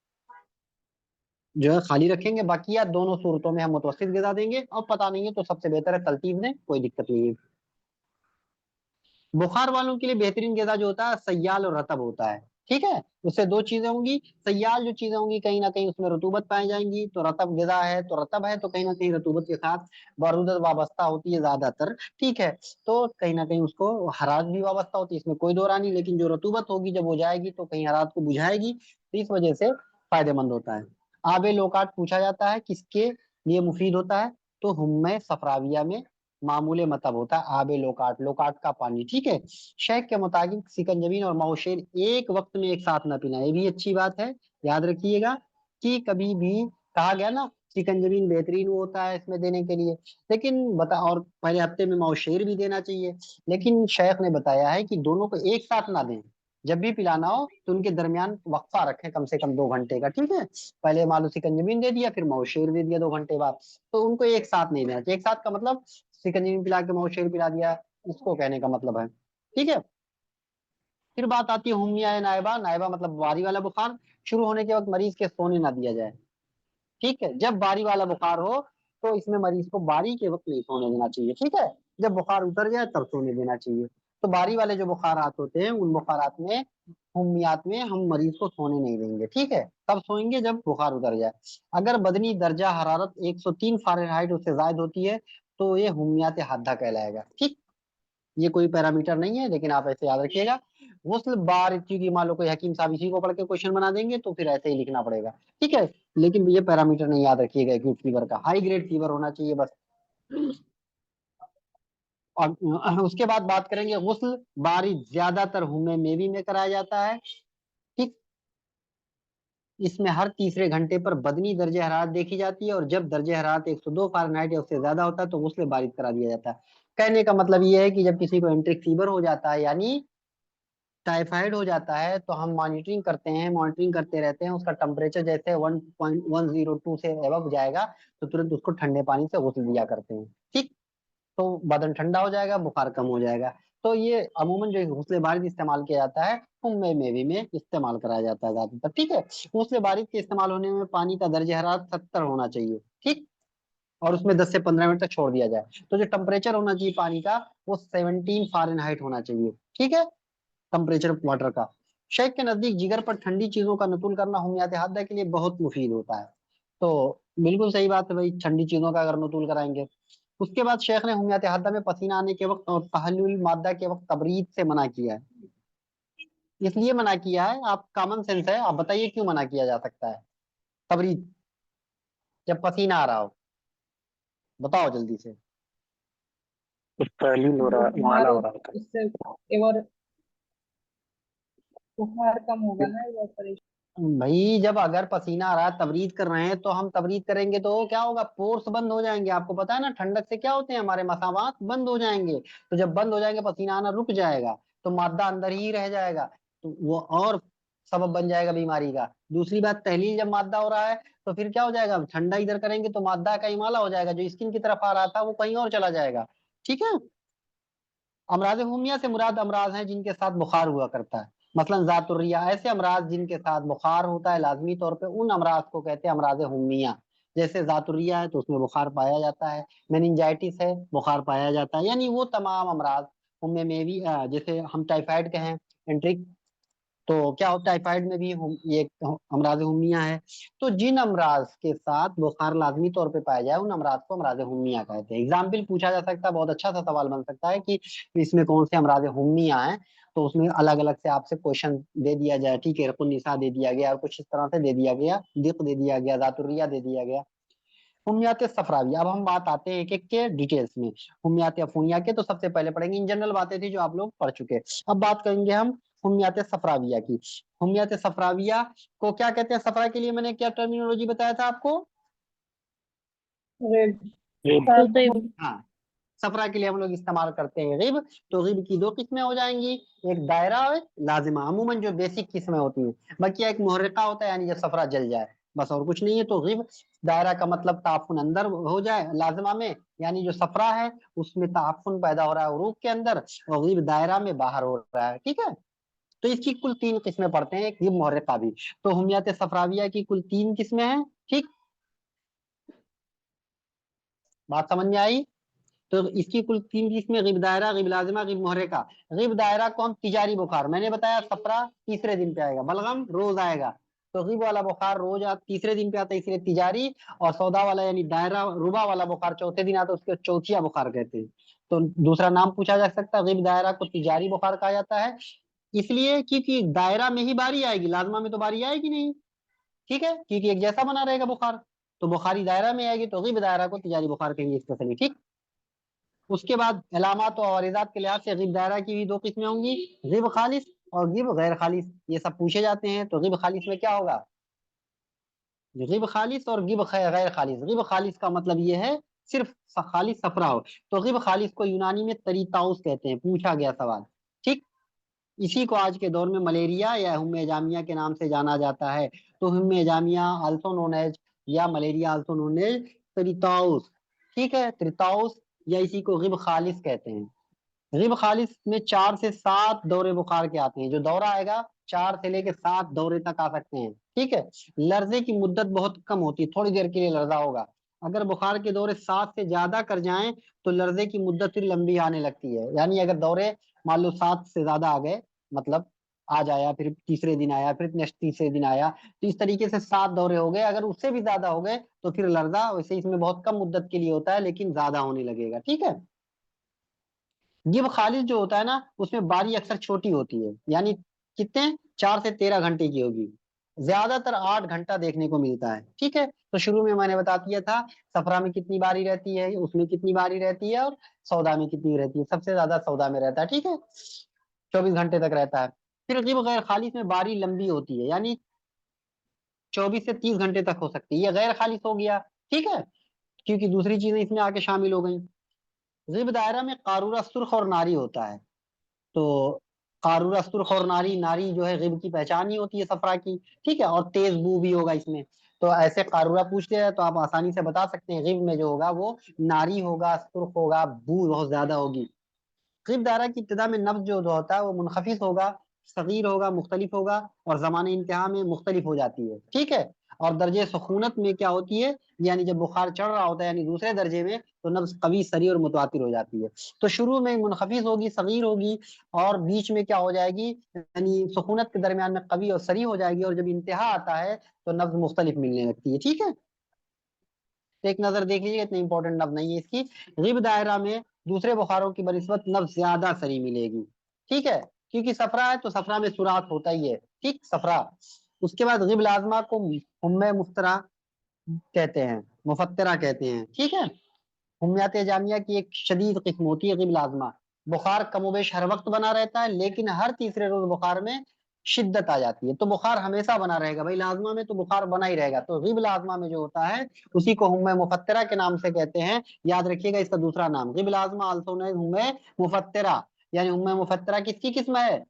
جو ہے خالی رکھیں گے، باقی دونوں صورتوں میں ہم متوسط غذا دیں گے، اور پتہ نہیں ہے تو سب سے بہتر ہے تلطیف دیں، کوئی دقت نہیں ہے۔ بخار والوں کے لیے بہترین غذا جو ہوتا ہے سیال اور رطب ہوتا ہے، ٹھیک ہے۔ اس سے دو چیزیں ہوں گی، سیال جو چیزیں ہوں گی کہیں نہ کہیں اس میں رطوبت پائی جائیں گی، تو رطب غذا ہے تو رطب ہے تو کہیں نہ کہیں رطوبت کے ساتھ بارودت وابستہ ہوتی ہے زیادہ تر، ٹھیک ہے، تو کہیں نہ کہیں اس کو حرارت بھی وابستہ ہوتی ہے، اس میں کوئی دو رائے نہیں، لیکن جو رطوبت ہوگی جب ہو جائے گی تو کہیں حرارت کو بجھائے گی، تو اس وجہ سے فائدہ مند ہوتا ہے۔ آب لوکاٹ پوچھا جاتا ہے کس کے لیے مفید ہوتا ہے، تو حمہ صفراویہ میں معمول مطب ہوتا ہے آب لوکاٹ، لوکاٹ کا پانی، ٹھیک ہے۔ شیخ کے مطابق سکنجبین اور ماؤشیر ایک وقت میں ایک ساتھ نہ پینا، یہ بھی اچھی بات ہے، یاد رکھیے گا کہ کبھی بھی کہا گیا نا سکنجبین بہترین وہ ہوتا ہے اس میں دینے کے لیے، لیکن اور پہلے ہفتے میں ماؤشیر بھی دینا چاہیے، لیکن شیخ نے بتایا ہے کہ دونوں کو ایک ساتھ نہ دیں، جب بھی پلانا ہو تو ان کے درمیان وقفہ رکھیں کم سے کم 2 گھنٹے کا، ٹھیک ہے۔ پہلے مالو سکنجبین دے دیا، پھر ماؤشیر دے دیا 2 گھنٹے بعد، تو ان کو ایک ساتھ نہیں دینا چاہیے، ایک ساتھ کا مطلب سکنجبین پلا کے ماؤشیر پلا دیا، اس کو کہنے کا مطلب ہے، ٹھیک ہے۔ پھر بات آتی ہے حمیہ نائبہ، نائبہ مطلب باری والا بخار، شروع ہونے کے وقت مریض کے سونے نہ دیا جائے، ٹھیک ہے۔ جب باری والا بخار ہو تو اس میں مریض کو باری کے وقت نہیں سونے دینا چاہیے، ٹھیک ہے، جب بخار اتر جائے تب سونے دینا چاہیے۔ تو باری والے جو بخارات ہوتے ہیں ان بخارات میں حمیات میں ہم مریض کو سونے نہیں دیں گے، ٹھیک ہے، تب سوئیں گے جب بخار اتر جائے۔ اگر بدنی درجہ حرارت 103 فارنہائٹ اس سے زائد ہوتی ہے تو یہ حمیات حادہ کہلائے گا، ٹھیک۔ یہ کوئی پیرامیٹر نہیں ہے لیکن آپ ایسے یاد رکھیے گا، غسل بار کی مان لو کوئی حکیم صاحب اسی کو پڑھ کے کوشچن بنا دیں گے تو پھر ایسے ہی لکھنا پڑے گا، ٹھیک ہے، لیکن یہ پیرامیٹر نہیں یاد رکھیے گا، ایکوٹ فیور کا ہائی گریڈ فیور ہونا چاہیے بس۔ اور اس کے بعد بات کریں گے غسل باری زیادہ تر حمے میوی میں کرایا جاتا ہے، ٹھیک، اس میں ہر تیسرے گھنٹے پر بدنی درجہ حرارت دیکھی جاتی ہے، اور جب درجہ حرارت 102 فارنہائٹ یا اس سے زیادہ ہوتا ہے تو غسل بارد کرا دیا جاتا ہے۔ کہنے کا مطلب یہ ہے کہ جب کسی کو انٹرک فیور ہو جاتا ہے یعنی ٹائیفائڈ ہو جاتا ہے تو ہم مانیٹرنگ کرتے ہیں، مانیٹرنگ کرتے رہتے ہیں، اس کا ٹمپریچر جیسے 1.102 سے ابو جائے گا تو ترنت اس کو ٹھنڈے پانی سے غسل دیا کرتے ہیں، ٹھیک، تو بدن ٹھنڈا ہو جائے گا، بخار کم ہو جائے گا۔ تو یہ عموماً جو غسل بارد استعمال کیا جاتا ہے حمے میوی میں استعمال کرایا جاتا ہے زیادہ تر، ٹھیک ہے۔ غسل بارد کے استعمال ہونے میں پانی کا درجہ حرارت 70 ہونا چاہیے، ٹھیک، اور اس میں 10 سے 15 منٹ تک چھوڑ دیا جائے، تو جو ٹمپریچر ہونا چاہیے پانی کا وہ 17 فارنہائٹ ہونا چاہیے، ٹھیک ہے، ٹمپریچر واٹر کا۔ شیخ کے نزدیک جگر پر ٹھنڈی چیزوں کا نتول کرنا حمیات حادہ کے لیے بہت مفید ہوتا ہے، تو بالکل صحیح بات ہے بھائی، ٹھنڈی چیزوں کا اگر نتول کرائیں گے۔ اس کے بعد شیخ نے حمیات حادہ میں پسینہ آنے کے وقت اور تحلل مادہ کے وقت تبرید سے منع کیا ہے، اس لیے منع کیا ہے، آپ کامن سینس ہے، آپ بتائیے کیوں منع کیا جا سکتا ہے تبرید جب پسینہ آ رہا ہو، بتاؤ جلدی سے۔ कुछ तहलील हो रहा है, मुआला हो रहा होता है। इससे एवर बुखार कम होगा ना, एवोपरेशन। भाई जब अगर पसीना आ रहा है, तबरीद कर रहे हैं, तो हम तबरीद करेंगे तो क्या होगा, पोर्स बंद हो जाएंगे। आपको पता है ना, ठंडक से क्या होते हैं, हमारे मसावात बंद हो जाएंगे। तो जब बंद हो जाएंगे, पसीना आना रुक जाएगा, तो मादा अंदर ही रह जाएगा, तो वो और सबब बन जाएगा बीमारी का। दूसरी बात, तहलील जब मादा हो रहा है, तो फिर क्या हो जाएगा, ठंडा इधर करेंगे तो मादा का इमाला हो जाएगा, जो स्किन की तरफ आ रहा था वो कहीं और चला जाएगा। ठीक है। अमराज हुमिया से मुराद अमराज हैं जिनके साथ बुखार हुआ करता है। मसलन जातुर्रिया, ऐसे अमराज जिनके साथ बुखार होता है लाजमी तौर पे, उन अमराज को कहते हैं अमराज हुमिया। जैसे जातुर्रिया है तो उसमें बुखार पाया जाता है, मेनिंजाइटिस है बुखार पाया जाता है, यानी वो तमाम अमराज उनमें में भी जैसे हम टाइफाइड के हैं, एंट्रिक, तो क्या होता है टाइफाइड में भी ये अमराज हुमिया है। तो जिन अमराज के साथ बुखार लाजमी तौर पे पाया जाए, उन अमराज को अमराज हुमिया कहते हैं। एग्जाम्पल पूछा जा सकता है, बहुत अच्छा सा सवाल बन सकता है कि इसमें कौन से अमराज हुमिया है, तो उसमें अलग अलग से आपसे क्वेश्चन दे दिया जाए। ठीक है, रकुन्निसा दे दिया गया, और कुछ इस तरह से दे दिया गया, दिक दे दिया गया, जातुरिया दे दिया गया, हुमियात सफरावी। अब हम बात आते हैं एक एक के डिटेल्स में। हुमियात अफूनिया के तो सबसे पहले पढ़ेंगे, इन जनरल बातें थी जो आप लोग पढ़ चुके। अब बात करेंगे हम हुमियात सफराविया की। हुमियात सफराविया को क्या कहते हैं, सफरा के लिए मैंने क्या टर्मिनोलॉजी बताया था आपको? रेड ये रिब। हाँ, सफरा के लिए हम लोग इस्तेमाल करते हैं रिब। तो रिब की दो किस्में हो जाएंगी, एक दायरा और एक लाजिमा, अमूमन जो बेसिक किस्में होती हैं। बाकी एक मुहर्रिका होता है, यानी जब सफरा जल जाए, बस और कुछ नहीं है। तो रिब दायरा का मतलब ताफुन अंदर हो जाए, लाजिमा में यानी जो सफरा है उसमें ताफुन पैदा हो रहा है उरूक के अंदर, और रिब दायरा में बाहर हो रहा है। ठीक है। तो इसकी कुल तीन किस्में पढ़ते हैं, एक रिब मुहर्रिका भी। तो हुमियात सफराविया की कुल तीन किस्में हैं। ठीक, बात समझ में आई? तो इसकी कुल तीन किस्में, गिब दायरा, गिब लाजिमा, गिब मुहर्रिका। गिब दायरा कौन, तिजारी बुखार, मैंने बताया सफरा तीसरे दिन पे आएगा, बलगम रोज आएगा। तो गिब वाला बुखार रोज तीसरे दिन पे आता है, इसलिए तिजारी। और सौदा वाला यानी दायरा रुबा वाला बुखार चौथे दिन आता है, उसके चौथिया बुखार कहते हैं। तो दूसरा नाम पूछा जा सकता है, गिब दायरा को तिजारी बुखार कहा जाता है, इसलिए क्योंकि दायरा में ही बारी आएगी, लाजमा में तो बारी आएगी नहीं। ठीक है, क्योंकि एक जैसा बना रहेगा बुखार, तो बुखारी दायरा में आएगी, तो गिब दायरा को तिजारी बुखार कहेंगे स्पेशली। ठीक। उसके बाद अलामात और अवारिजात के लिहाज से गिब दायरा की भी दो किस्में होंगी, गिब खालिस और गिब गैर खालिस। ये सब पूछे जाते हैं। तो गिब खालिस में क्या होगा, गिब खालिस और गिब गैर खालिस। गिब खालिस का मतलब ये है सिर्फ खालिस सफरा हो। तो गिब खालिस को यूनानी में तरीताउस कहते हैं, पूछा गया सवाल। ठीक। इसी को आज के दौर में मलेरिया या हुम्मे जामिया के नाम से जाना जाता है। तो हुम्मे जामिया आल्सो नोन एज, या मलेरिया आल्सो नोन एज त्रिताउस। ठीक है, त्रिताउस या इसी को गिब खालिस कहते हैं। रिब खालिस में 4 से 7 दौरे बुखार के आते हैं। जो दौरा आएगा 4 से लेके 7 दौरे तक आ सकते हैं। ठीक है। लर्जे की मुद्दत बहुत कम होती है, थोड़ी देर के लिए लर्जा होगा। अगर बुखार के दौरे 7 से ज्यादा कर जाएं तो लर्जे की मुद्दत फिर लंबी आने लगती है। यानी अगर दौरे मान लो 7 से ज्यादा आ गए, मतलब आज आया, फिर तीसरे दिन आया, फिर नेक्स्ट तीसरे दिन आया, तो इस तरीके से 7 दौरे हो गए। अगर उससे भी ज्यादा हो गए तो फिर लर्जा, वैसे इसमें बहुत कम मुद्दत के लिए होता है लेकिन ज्यादा होने लगेगा। ठीक है। गिब खालिस जो होता है ना, उसमें बारी अक्सर छोटी होती है, यानी कितने, 4 से 13 घंटे की होगी, ज्यादातर 8 घंटा देखने को मिलता है। ठीक है। तो शुरू में मैंने बता दिया था सफरा में कितनी बारी रहती है, उसमें कितनी बारी रहती है, और सौदा में कितनी रहती है। सबसे ज्यादा सौदा में रहता है। ठीक है, 24 घंटे तक रहता है। फिर गिब गैर खालिस में बारी लंबी होती है, यानी 24 से 30 घंटे तक हो सकती है। ये गैर खालिस हो गया। ठीक है, क्योंकि दूसरी चीजें इसमें आके शामिल हो गई। गिब दायरा में कारूरा सुर्ख और नारी होता है। तो कारूरा सुर्ख और नारी, नारी जो है गिब की पहचान ही होती है सफरा की। ठीक है, और तेज बू भी होगा इसमें। तो ऐसे कारूरा पूछ लिया तो आप आसानी से बता सकते हैं गिब में जो होगा वो नारी होगा, सुर्ख होगा, बू बहुत ज्यादा होगी। गिब दायरा की इब्तिदा में नब्ज जो होता है वो मुनखफिस होगा, सगीर होगा, मुख्तलिफ होगा, और ज़माने इंतहा में मुख्तलिफ हो जाती है। ठीक है। और दर्जे सुखूनत में क्या होती है, यानी जब बुखार चढ़ रहा होता है यानी दूसरे दर्जे में, तो नब्ज कवी, सरी और मुतवातिर हो जाती है। तो शुरू में मुनखफिस होगी, सगीर होगी, और बीच में क्या हो जाएगी, यानी सुखूनत के दरमियान में कवी और सरी हो जाएगी, और जब इंतहा आता है तो नब्ज मुख्तलिफ मिलने लगती है। ठीक है। तो एक नजर देख लीजिए, इतनी इंपॉर्टेंट नब्ज नहीं है इसकी। गिब दायरा में दूसरे बुखारों की बनिस्बत नब्ज ज्यादा सरी मिलेगी। ठीक है, क्योंकि सफरा है तो सफरा में सुरात होता ही है। ठीक, सफरा। उसके बाद गिब लाजमा को हुम्मे मुफ्तरा कहते हैं, मुफत्तरा कहते हैं। ठीक है। हम्मियात जामिया की एक शदीद किस्म होती है गिब लाजमा। बुखार कम बेश हर वक्त बना रहता है, लेकिन हर तीसरे रोज बुखार में शिद्दत आ जाती है। तो बुखार हमेशा बना रहेगा भाई, लाजमा में तो बुखार बना ही रहेगा। तो गिब लाजमा में जो होता है उसी को हुम्मे मुफत्तरा के नाम से कहते हैं। याद रखिएगा इसका दूसरा नाम गिब लाजमा आल्सो नोन एज हुम्मे मुफत्तरा। यानी हुम्मे मुफत्तरा किसकी किस्म है?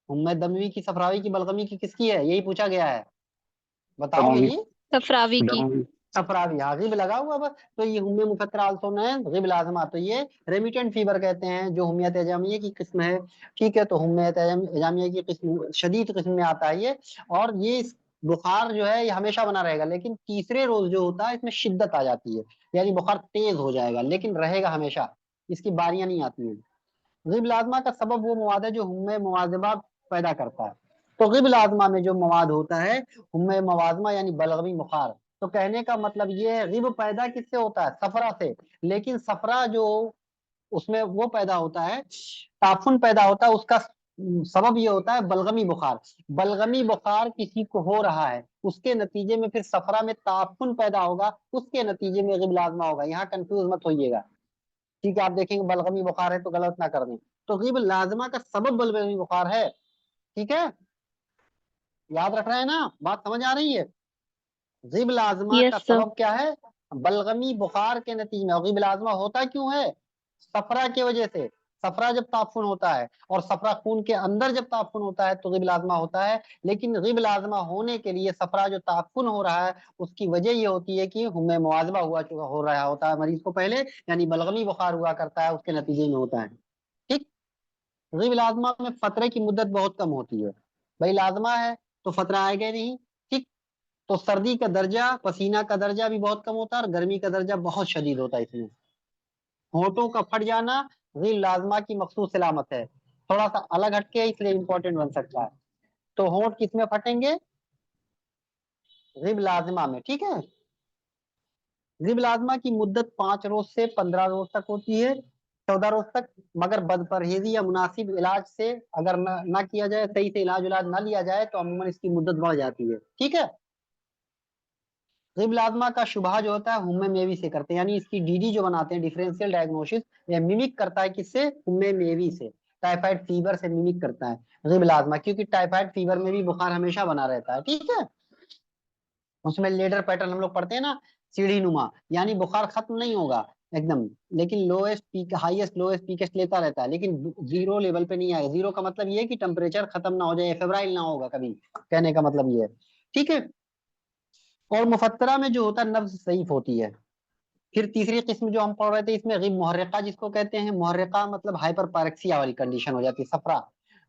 हुम्मे दमवी की, सफरावी की, बलगमी की, किसकी है? यही पूछा गया है, बताओगे दमवी जी? सफरावी की। दमवी सफरावी, हाँ गिब लगा हुआ बस। तो ये हुम्मे मुफत्तरा आल्सो नोन एज गिब लाजमा। तो ये रेमिटेंट फीवर कहते हैं, जो हुम्मियत एजामिया की किस्म है। ठीक है, तो हुम्मियत एजामिया की किस्म, शदीद किस्म में आता है ये। और ये बुखार जो है ये हमेशा बना रहेगा, लेकिन तीसरे रोज जो होता है इसमें शिद्दत आ जाती है, यानी बुखार तेज हो जाएगा, लेकिन रहेगा हमेशा, इसकी बारियां नहीं आती हैं। गिब लाजमा का सबब वो मवाद है जो हुम्मे मुवाज़बा पैदा करता है। तो गिब लाजमा में जो मवाद होता है हुम्मे मुवाज़मा यानी बलगमी बुखार। तो कहने का मतलब ये है गिब पैदा किससे होता है? सफरा से। लेकिन सफरा जो उसमें वो पैदा होता है, ताफुन पैदा होता है, उसका सबब ये होता है बलगमी बुखार। बलगमी बुखार किसी को हो रहा है, उसके नतीजे में फिर सफरा में ताफुन पैदा होगा, उसके नतीजे में गिब लाजमा होगा। यहाँ कंफ्यूज मत होइएगा, ठीक है? आप देखेंगे बलगमी बुखार है तो गलत ना कर दें। तो गिब लाजमा का सबब बलगमी बुखार है, ठीक है? याद रख रहे हैं ना, बात समझ आ रही है? गिब लाजमा का यस सर। सबब क्या है? बलगमी बुखार के नतीजे में। और गिब लाजमा होता क्यों है? सफरा की वजह से। सफरा जब ताफुन होता है, और सफरा खून के अंदर जब ताफुन होता है तो गिब लाजमा होता है। लेकिन गिब लाजमा होने के लिए सफरा जो ताफुन हो रहा है उसकी वजह ये होती है कि हुम्मे मुवाज़बा हो रहा होता है मरीज को पहले, यानी बलगमी बुखार हुआ करता है, उसके नतीजे में होता है। ठीक। गिब लाजमा में फतरे की मुद्दत बहुत कम होती है। भाई लाजमा है तो फतरा आएगा ही नहीं। ठीक। तो सर्दी का दर्जा, पसीना का दर्जा भी बहुत कम होता है, और गर्मी का दर्जा बहुत शदीद होता है इसमें। होठों का फट जाना गिब लाजमा की मखसूस सलामत है। थोड़ा सा अलग हटके है, इसलिए इंपॉर्टेंट बन सकता है। तो होठ किसमें फटेंगे? गिब लाजमा में। ठीक है। गिब लाजमा की मुद्दत 5 रोज से 15 रोज तक होती है, 14 रोज तक। मगर बदपरहेजी या मुनासिब इलाज से अगर ना किया जाए, सही से इलाज ना लिया जाए, तो अमूमन इसकी मुद्दत बढ़ जाती है। ठीक है। गिब लाजमा का शुबहा जो होता है हुम्मे मेवी से करते हैं, यानी इसकी डीडी जो बनाते हैं, डिफरेंशियल डायग्नोसिस, ये मिमिक करता है किससे? हुम्मे मेवी से। टाइफाइड फीवर से मिमिक करता है गिब लाजमा, क्योंकि टाइफाइड फीवर में भी बुखार हमेशा बना रहता है। ठीक है। उसमें लेडर पैटर्न हम लोग पढ़ते हैं ना, सीढ़ी नुमा, यानी बुखार खत्म नहीं होगा एकदम, लेकिन लोएस्ट पीक, हाईएस्ट लोएस्ट पीकेस्ट लेता रहता है, लेकिन जीरो लेवल पे नहीं आएगा। जीरो का मतलब ये है कि टेम्परेचर खत्म ना हो जाए, फेब्राइल ना होगा कभी, कहने का मतलब ये है। ठीक है। और मुफत्तरा में जो होता है नब्ज सहीफ होती है। फिर तीसरी किस्म जो हम पढ़ रहे थे इसमें गिब मुहर्रिका जिसको कहते हैं। मुहर्रिका मतलब हाइपर पायरेक्सिया वाली कंडीशन हो जाती है, सफरा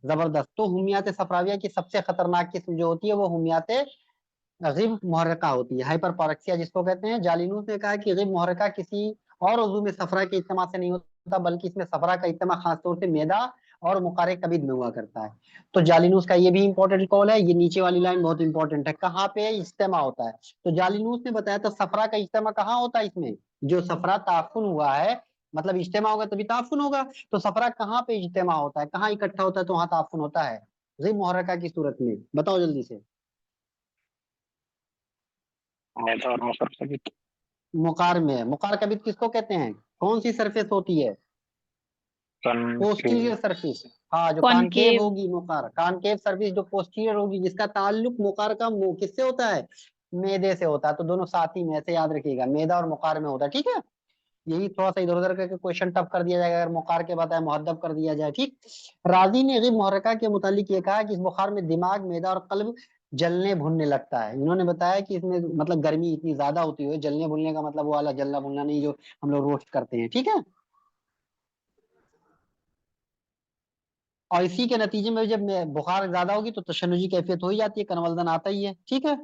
जबरदस्त। तो हुमियात सफराविया की सबसे खतरनाक किस्म जो होती है वो हुमियात गिब मुहर्रिका होती है, हाइपर पायरेक्सिया जिसको कहते हैं। जालिनूस ने कहा कि गिब मुहर्रिका किसी और उज़्व में सफरा के इज्तिमा से नहीं होता, बल्कि इसमें सफरा का इज्तिमा खासतौर से मैदा और मुकारे कबीद में हुआ करता है। तो जालिनूस का ये भी इंपॉर्टेंट कॉल है। ये नीचे वाली लाइन बहुत इंपॉर्टेंट है, कहाँ पे इज्तिमा होता है? तो जालिनूस ने बताया था सफरा का इज्तिमा कहाँ होता है इसमें, जो सफरा ताफुन हुआ है, मतलब इज्तिमा होगा तभी ताफुन होगा। तो सफरा कहाँ पे इज्तिमा होता है, कहाँ इकट्ठा होता है, तो वहां ताफुन होता है गिब मुहर्रिका की सूरत में। बताओ जल्दी से। मैदा और मकर सबित मुकार में। मुकार कबित किसको कहते हैं? कौन सी सरफेस होती है? सन के पोस्टीरियर सरफेस। हाँ, जो कॉनकेव कॉनकेव। होगी मुकार, कॉनकेव सरफेस जो पोस्टीरियर होगी, जिसका ताल्लुक मुकार का किससे होता है? मैदे से होता है। तो दोनों साथ ही में, ऐसे याद रखिएगा, मैदा और मुकार में होता है। ठीक है। यही थोड़ा सा इधर उधर करके क्वेश्चन टफ कर दिया जाएगा अगर मुकार के बताए मुहद्दब कर दिया जाए। ठीक। राजी ने गिब मुहर्रिका के मुतालिक ये कहा कि इस बुखार में दिमाग, मैदा और कल्ब जलने भुनने लगता है। इन्होंने बताया कि इसमें मतलब गर्मी इतनी ज्यादा होती है, जलने भुनने का मतलब वो वाला जलना भुनना नहीं जो हम लोग रोस्ट करते हैं। ठीक है। और इसी के नतीजे में जब बुखार ज्यादा होगी तो तशन्नुजी कैफियत हो ही जाती है, कनवल्दन आता ही है। ठीक है।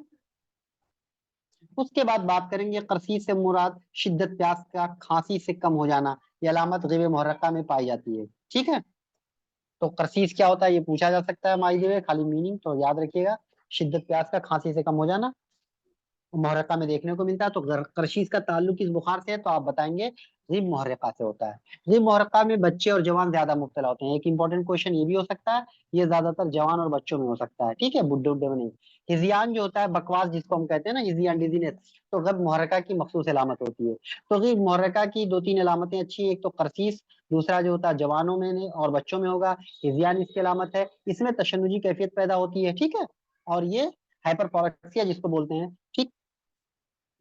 उसके बाद बात करेंगे करसी से मुराद शिद्दत प्यास का खांसी से कम हो जाना, ये अलामत गिब मुहर्रिका में पाई जाती है। ठीक है। तो करसीस क्या होता है ये पूछा जा सकता है माइजे में, खाली मीनिंग तो याद रखिएगा, शिद्दत प्यास का खांसी से कम हो जाना मुहर्रिका में देखने को मिलता है। तो करशीस का ताल्लुक इस बुखार से है, तो आप बताएंगे غیب محرقہ سے ہوتا ہے. غیب محرقہ میں بچے اور جوان زیادہ مبتلا ہوتے ہیں. ایک امپورٹنٹ کوشچن یہ بھی ہو سکتا ہے, یہ زیادہ تر جوان اور بچوں میں ہو سکتا ہے, ٹھیک ہے, بڈھے بڈھے میں نہیں. ہذیان جو ہوتا ہے, بکواس جس کو ہم کہتے ہیں نا, ہذیان ڈیزینس, تو غیب محرقہ کی مخصوص علامت ہوتی ہے. تو غیب محرقہ کی 2-3 علامتیں اچھی ہیں. ایک تو قرصیص, دوسرا جو ہوتا ہے جوانوں میں اور بچوں میں ہوگا. ہذیان اس کی علامت ہے. اس میں تشنجی کیفیت پیدا ہوتی ہے, ٹھیک ہے, اور یہ ہائپر پوریکسیا جس کو بولتے ہیں, ٹھیک.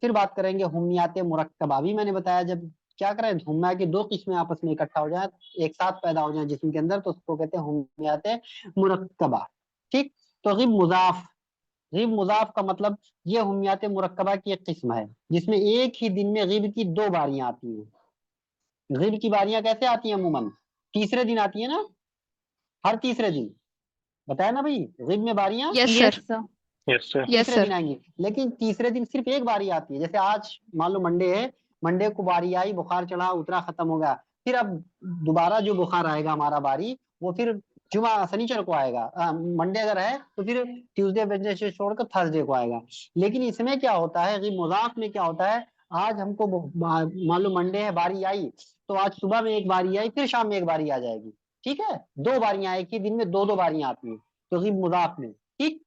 پھر بات کریں گے ہمیات مرکبہ. ابھی میں نے بتایا جب کیا کریں, ہما کی 2 قسمیں آپس میں اکٹھا ہو جائیں, ایک ساتھ پیدا ہو جائیں جسم کے اندر, تو اس کو کہتے ہیں ہمیات مرکبہ, ٹھیک. تو غیب مضاف, غیب مضاف کا مطلب یہ ہمیات مرکبہ کی ایک قسم ہے جس میں ایک ہی دن میں غیب کی 2 باریاں آتی ہیں. غیب کی باریاں کیسے آتی ہیں؟ عموماً تیسرے دن آتی ہیں نا, ہر تیسرے دن, بتایا نا بھائی, غیب میں باریاں یس یس سر. سر. یس سر. یس تیسرے سر. دن آئیں گی. لیکن تیسرے دن صرف ایک باری آتی ہے. جیسے آج مان لو منڈے ہے, منڈے کو باری آئی, بخار چڑھا, اترا, ختم ہو گیا. پھر اب دوبارہ جو بخار آئے گا ہمارا باری, وہ پھر جمعہ سنیچر کو آئے گا. منڈے اگر ہے تو پھر ٹیوزڈے ویڈنسڈے سے چھوڑ کر تھرسڈے کو آئے گا. لیکن اس میں کیا ہوتا ہے, غیب مضاف میں کیا ہوتا ہے, آج ہم کو مان لو منڈے ہے, باری آئی, تو آج صبح میں ایک باری آئی, پھر شام میں ایک باری آ جائے گی, ٹھیک ہے. 2 باریاں, ایک ہی دن میں 2 باریاں آتی ہیں. تو غیب مضاف میں, ٹھیک.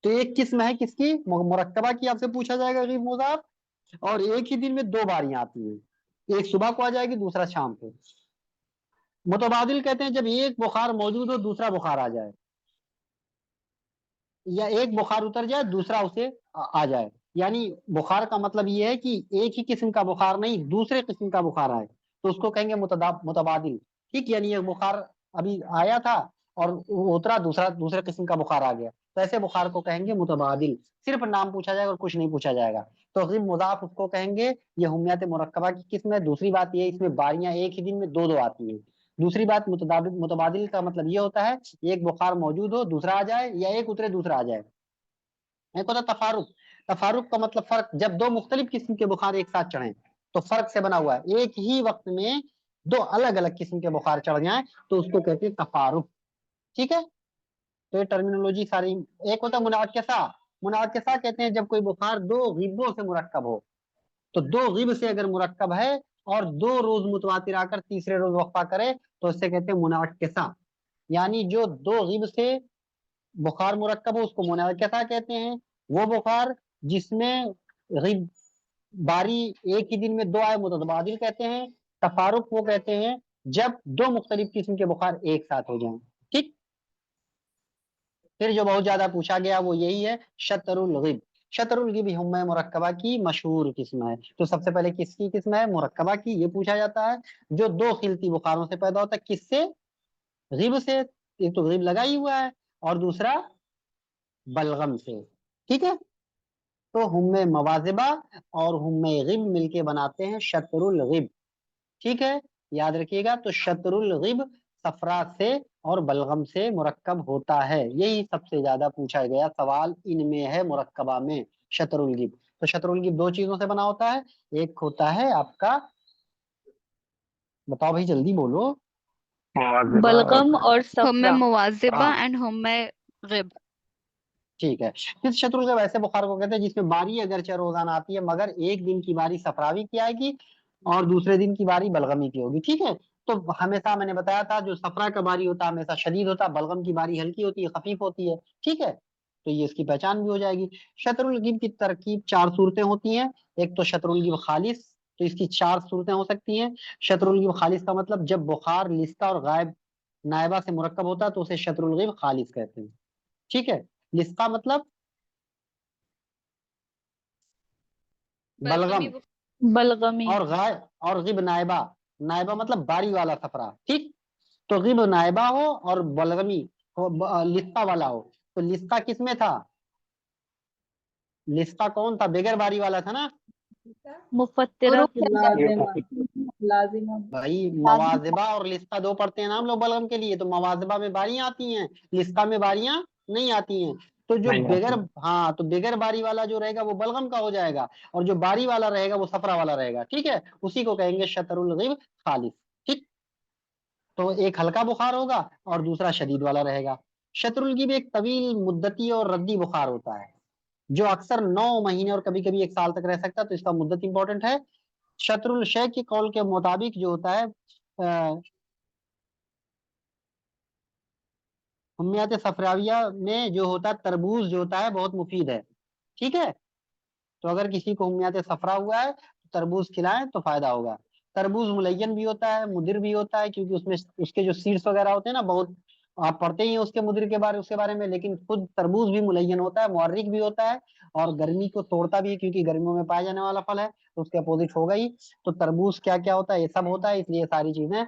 تو ایک قسم ہے کس کی, مرکبہ کی, آپ سے پوچھا جائے گا غیب مضاف, اور ایک ہی دن میں 2 باریاں آتی ہیں. ایک صبح کو آ جائے گی, دوسرا شام کو. متبادل کہتے ہیں جب ایک بخار موجود ہو, دوسرا بخار آ جائے, یا ایک بخار اتر جائے, دوسرا اسے آ جائے. یعنی بخار کا مطلب یہ ہے کہ ایک ہی قسم کا بخار نہیں, دوسرے قسم کا بخار آئے, تو اس کو کہیں گے متبادل, ٹھیک. یعنی ایک بخار ابھی آیا تھا اور اترا, دوسرے قسم کا بخار آ گیا, تو ایسے بخار کو کہیں گے متبادل. صرف نام پوچھا جائے گا اور کچھ نہیں پوچھا جائے گا. تو غیب مضاف اس کو کہیں گے, یہ ہمیات مرکبہ کی قسم ہے. دوسری بات یہ, اس میں باریاں ایک ہی دن میں 2 آتی ہیں. دوسری بات, متبادل کا مطلب یہ ہوتا ہے ایک بخار موجود ہو, دوسرا آ جائے, یا ایک اترے, دوسرا آ جائے. ایک ہوتا ہے تفارق. تفارق کا مطلب فرق, جب 2 مختلف قسم کے بخار ایک ساتھ چڑھیں, تو فرق سے بنا ہوا ہے. ایک ہی وقت میں 2 الگ الگ قسم کے بخار چڑھ جائیں, تو اس کو کہتے ہیں تفارق, ٹھیک ہے. تو یہ ٹرمینالوجی ساری. ایک ہوتا ہے منعکسہ. منعکسہ کہتے ہیں جب کوئی بخار 2 غیبوں سے مرکب ہو. تو 2 غیب سے اگر مرکب ہے اور 2 روز متواتر آ کر تیسرے روز وقفہ کرے, تو اس سے کہتے ہیں منعکسہ. یعنی جو 2 غیب سے بخار مرکب ہو, اس کو منعکسہ کہتے ہیں. وہ بخار جس میں غیب باری ایک ہی دن میں 2 آئے, متبادل کہتے ہیں. تفارق وہ کہتے ہیں جب 2 مختلف قسم کے بخار ایک ساتھ ہو جائیں, ٹھیک. پھر جو بہت زیادہ پوچھا گیا وہ یہی ہے شطر الغیب. شطر الغیب ہمہ مرکبہ کی مشہور قسم ہے. تو سب سے پہلے کس کی قسم ہے؟ مرکبہ کی. یہ پوچھا جاتا ہے جو 2 خلطی بخاروں سے پیدا ہوتا ہے. کس سے؟ غیب سے. ایک تو غیب لگا ہی ہوا ہے, اور دوسرا بلغم سے, ٹھیک ہے. تو ہمہ مواظبہ اور ہمہ غیب مل کے بناتے ہیں شطر الغیب, ٹھیک ہے. یاد رکھیے گا. تو شطر الغیب صفرا سے اور بلغم سے مرکب ہوتا ہے. یہی سب سے زیادہ پوچھا گیا سوال ان میں ہے, مرکبہ میں, شطر الغیب. تو شطر الغیب 2 چیزوں سے بنا ہوتا ہے. ایک ہوتا ہے آپ کا, بتاؤ بھائی جلدی بولو, مواظبہ بلغم اور ہم صفرا. مواظبہ ہاں. اینڈ ہم غیب. ٹھیک ہے. پھر شطر الغیب ایسے بخار کو کہتے ہیں جس میں باری اگرچہ روزانہ آتی ہے, مگر ایک دن کی باری صفراوی کی آئے گی اور دوسرے دن کی باری بلغمی کی ہوگی, ٹھیک ہے. تو ہمیشہ میں نے بتایا تھا جو صفرا کا باری ہوتا ہے ہمیشہ شدید ہوتا ہے, بلغم کی باری ہلکی ہوتی ہے, خفیف ہوتی ہے, ٹھیک ہے. تو یہ اس کی پہچان بھی ہو جائے گی. شطر الغیب کی ترکیب 4 صورتیں ہوتی ہیں. ایک تو شطر الغیب خالص, تو اس کی 4 صورتیں ہو سکتی ہیں. شطر الغیب خالص کا مطلب جب بخار لستہ اور غائب نائبہ سے مرکب ہوتا ہے تو اسے شطر الغیب خالص کہتے ہیں, ٹھیک ہے. لستہ مطلب بلغم, بلغمی. اور غائب اور غیب نائبہ. نائبہ مطلب باری والا صفرا, ٹھیک. تو غیب نائبہ ہو اور بلغمی لستہ والا ہو. تو لستہ کس میں تھا؟ لستہ کون تھا؟ بغیر باری والا تھا نا مفترہ. حروف لازمہ. لازمہ. بھائی. مواظبہ اور لستہ 2 پڑھتے ہیں نا ہم لوگ بلغم کے لیے. تو مواظبہ میں باریاں آتی ہیں, لستہ میں باریاں نہیں آتی ہیں. تو جو نہیں بغیر, آتی. ہاں, تو بغیر باری والا جو رہے گا وہ بلغم کا ہو جائے گا, اور جو باری والا رہے گا وہ صفرا والا رہے گا, ٹھیک ہے. اسی کو کہیں گے شطر الغیب خالص, ٹھیک. تو ایک ہلکا بخار ہوگا اور دوسرا شدید والا رہے گا. شطر الغیب ایک طویل مدتی اور ردی بخار ہوتا ہے جو اکثر 9 مہینے اور کبھی کبھی 1 سال تک رہ سکتا ہے. تو اس کا مدت امپورٹنٹ ہے. शत्रुल शय के कौल के मुताबिक जो होता है हुम्मियत सफराविया में जो होता है तरबूज जो होता है बहुत मुफीद है, ठीक है। तो अगर किसी को हुम्मियत सफरा हुआ है तो तरबूज खिलाएं तो फायदा होगा। तरबूज मुलय्यन भी होता है, मुदिर भी होता है, क्योंकि उसमें उसके जो सीड्स वगैरह होते हैं ना, बहुत आप पढ़ते ही हैं उसके मुदिर के बारे उसके बारे में, लेकिन खुद तरबूज भी मुलय्यन होता है, मुअर्रिक भी होता है, और गर्मी को तोड़ता भी है, क्योंकि गर्मियों में पाया जाने वाला फल है, तो उसके अपोजिट होगा ही। तो तरबूज क्या क्या होता है, ये सब होता है, इसलिए सारी चीजें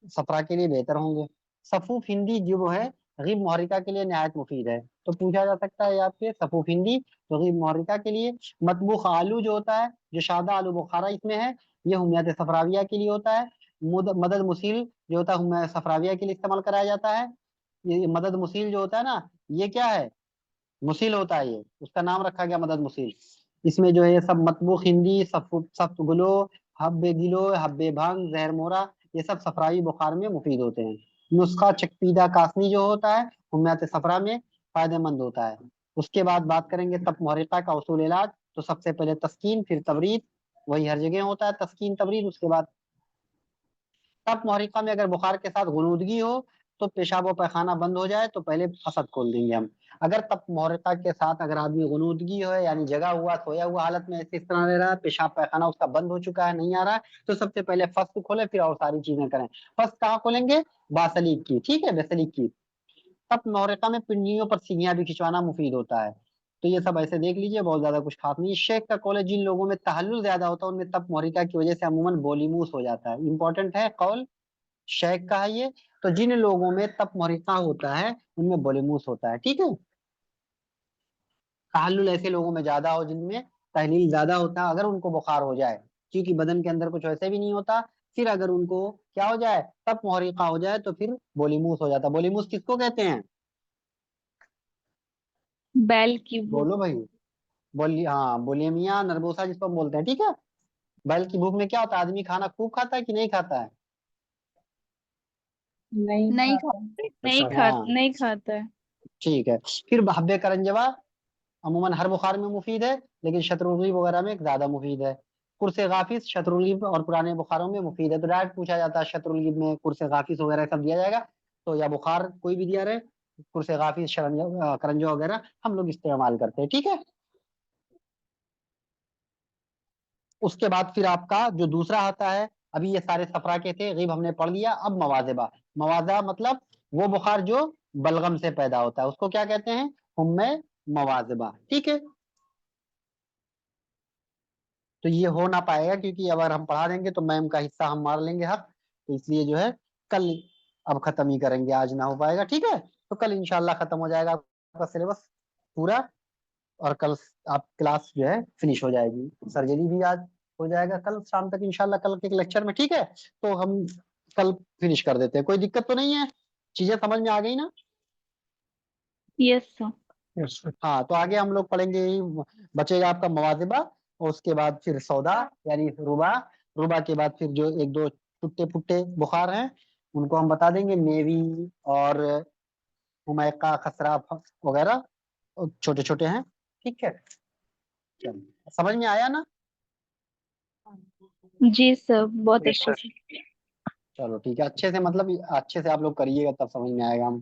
सफरा के लिए बेहतर होंगे। सफूफ हिंदी जो है गीब मुहर्रिका के लिए नहायत मुफीद है, तो पूछा जा सकता है आपसे सफूफ हिंदी तो गीब मुहर्रिका के लिए। मतबूख आलू जो होता है, जो सादा आलू बुखारा इसमें है, ये हुम्मियत सफराविया के लिए होता है। मदद मुसील जो होता है हुम्मियत सफराविया के लिए इस्तेमाल कराया जाता है। ये मदद मुसील जो होता है ना, ये क्या है, मुसील होता है, ये उसका नाम रखा गया मदद मुसील। इसमें जो है ये सब मतबूख हिंदी, सफ्त गुलो, हब्बे गिलो, हब्बे भंग, जहर मोरा, ये सब सफरावी बुखार में मुफीद होते हैं। नुस्खा चकपीदा कासनी जो होता है हुम्मियत सफरा में फायदेमंद होता है। उसके बाद बात करेंगे तप मुहर्रिका का उसूल इलाज, तो सबसे पहले तस्कीन, फिर तबरीद, वही हर जगह होता है तस्कीन तबरीद। उसके बाद तप मुहर्रिका में अगर बुखार के साथ गुनूदगी हो तो पेशाब व पैखाना बंद हो जाए तो पहले फसद खोल देंगे हम। अगर तप मुहर्रिका के साथ अगर आदमी गुनूदगी हो, यानी जगा हुआ सोया हुआ हालत में ऐसे इस तरह रह रहा है, पेशाब पैखाना उसका बंद हो चुका है, नहीं आ रहा है, तो सबसे पहले फस्त खोले, फिर और सारी चीजें करें। फस्त कहाँ खोलेंगे, बासलीक की, ठीक है, बेसलीक की। तप मुहर्रिका में पिंडियों पर सिगियां भी खिंचवाना मुफीद होता है। तो ये सब ऐसे देख लीजिए, बहुत ज्यादा कुछ खास नहीं। शेख का कौल है, जिन लोगों में तहल्लुल ज्यादा होता है उनमें तप मुहर्रिका की वजह से अमूमन बोलीमूस हो जाता है। इंपॉर्टेंट है कौल, शेख का है ये। तो जिन लोगों में तप मुहर्रिका होता है उनमें बोलीमूस होता है, ठीक है। तहल्लुल ऐसे लोगों में ज्यादा हो जिनमें तहलील ज्यादा होता है, अगर उनको बुखार हो जाए, क्योंकि बदन के अंदर कुछ वैसे भी नहीं होता, फिर अगर उनको क्या हो जाए, तप मुहर्रिका हो जाए, तो फिर बोलीमूस हो जाता है। बोलीमूस किसको कहते हैं, बैल की भूख। बोलो भाई। हाँ, बुलिमिया नर्बोसा जिसको हम बोलते हैं, ठीक है। बैल की भूख में क्या होता है, आदमी खाना खूब खाता है कि नहीं खाता है। नहीं नहीं खाता। खाते, हाँ, नहीं खाता है। ठीक है। फिर हब्बे करंजवा अमूमन हर बुखार में मुफीद है, लेकिन शतरुल्लीब वगैरह में ज्यादा मुफीद है। कुर्से गाफिस शतरुल्लीब और पुराने बुखारों में मुफीद है। तो डायरेक्ट पूछा जाता है शतरुल्लीब में कुर्से गाफिस वगैरह सब दिया जाएगा, तो या बुखार कोई भी दिया रहे, कुर्से गाफिस करंजो वगैरह हम लोग इस्तेमाल करते हैं, ठीक है। उसके बाद फिर आपका जो दूसरा आता है, अभी ये सारे सफरा के थे, गीब हमने पढ़ लिया। अब मवाजेबा, मवाजा मतलब वो बुखार जो बलगम से पैदा होता है, उसको क्या कहते हैं, हुम्मे मवाजेबा, ठीक है। तो ये हो ना पाएगा, क्योंकि अगर हम पढ़ा देंगे तो मैम का हिस्सा हम मार लेंगे हक, तो इसलिए जो है कल अब खत्म ही करेंगे, आज ना हो पाएगा, ठीक है। तो कल इंशाल्लाह खत्म हो जाएगा आपका सिलेबस पूरा, और कल आप क्लास जो है फिनिश हो जाएगी। सर्जरी भी आज हो जाएगा कल शाम तक इंशाल्लाह, कल के लेक्चर में, ठीक है। तो हम कल फिनिश कर देते हैं, कोई दिक्कत तो नहीं है, चीजें समझ में आ गई ना। Yes sir. Yes sir. हाँ, तो आगे हम लोग पढ़ेंगे, बचेगा आपका मवाजिबा, और उसके बाद फिर सौदा यानी रुबा। रुबा के बाद फिर जो एक दो टुट्टे फुट्टे बुखार हैं उनको हम बता देंगे, नेवी और हुमैका खसरा वगैरह, छोटे छोटे हैं, ठीक है। चलिए, समझ में आया ना। जी सर, बहुत यस अच्छे सर। से। चलो ठीक है, अच्छे से मतलब अच्छे से आप लोग करिएगा तब समझ में आएगा। हम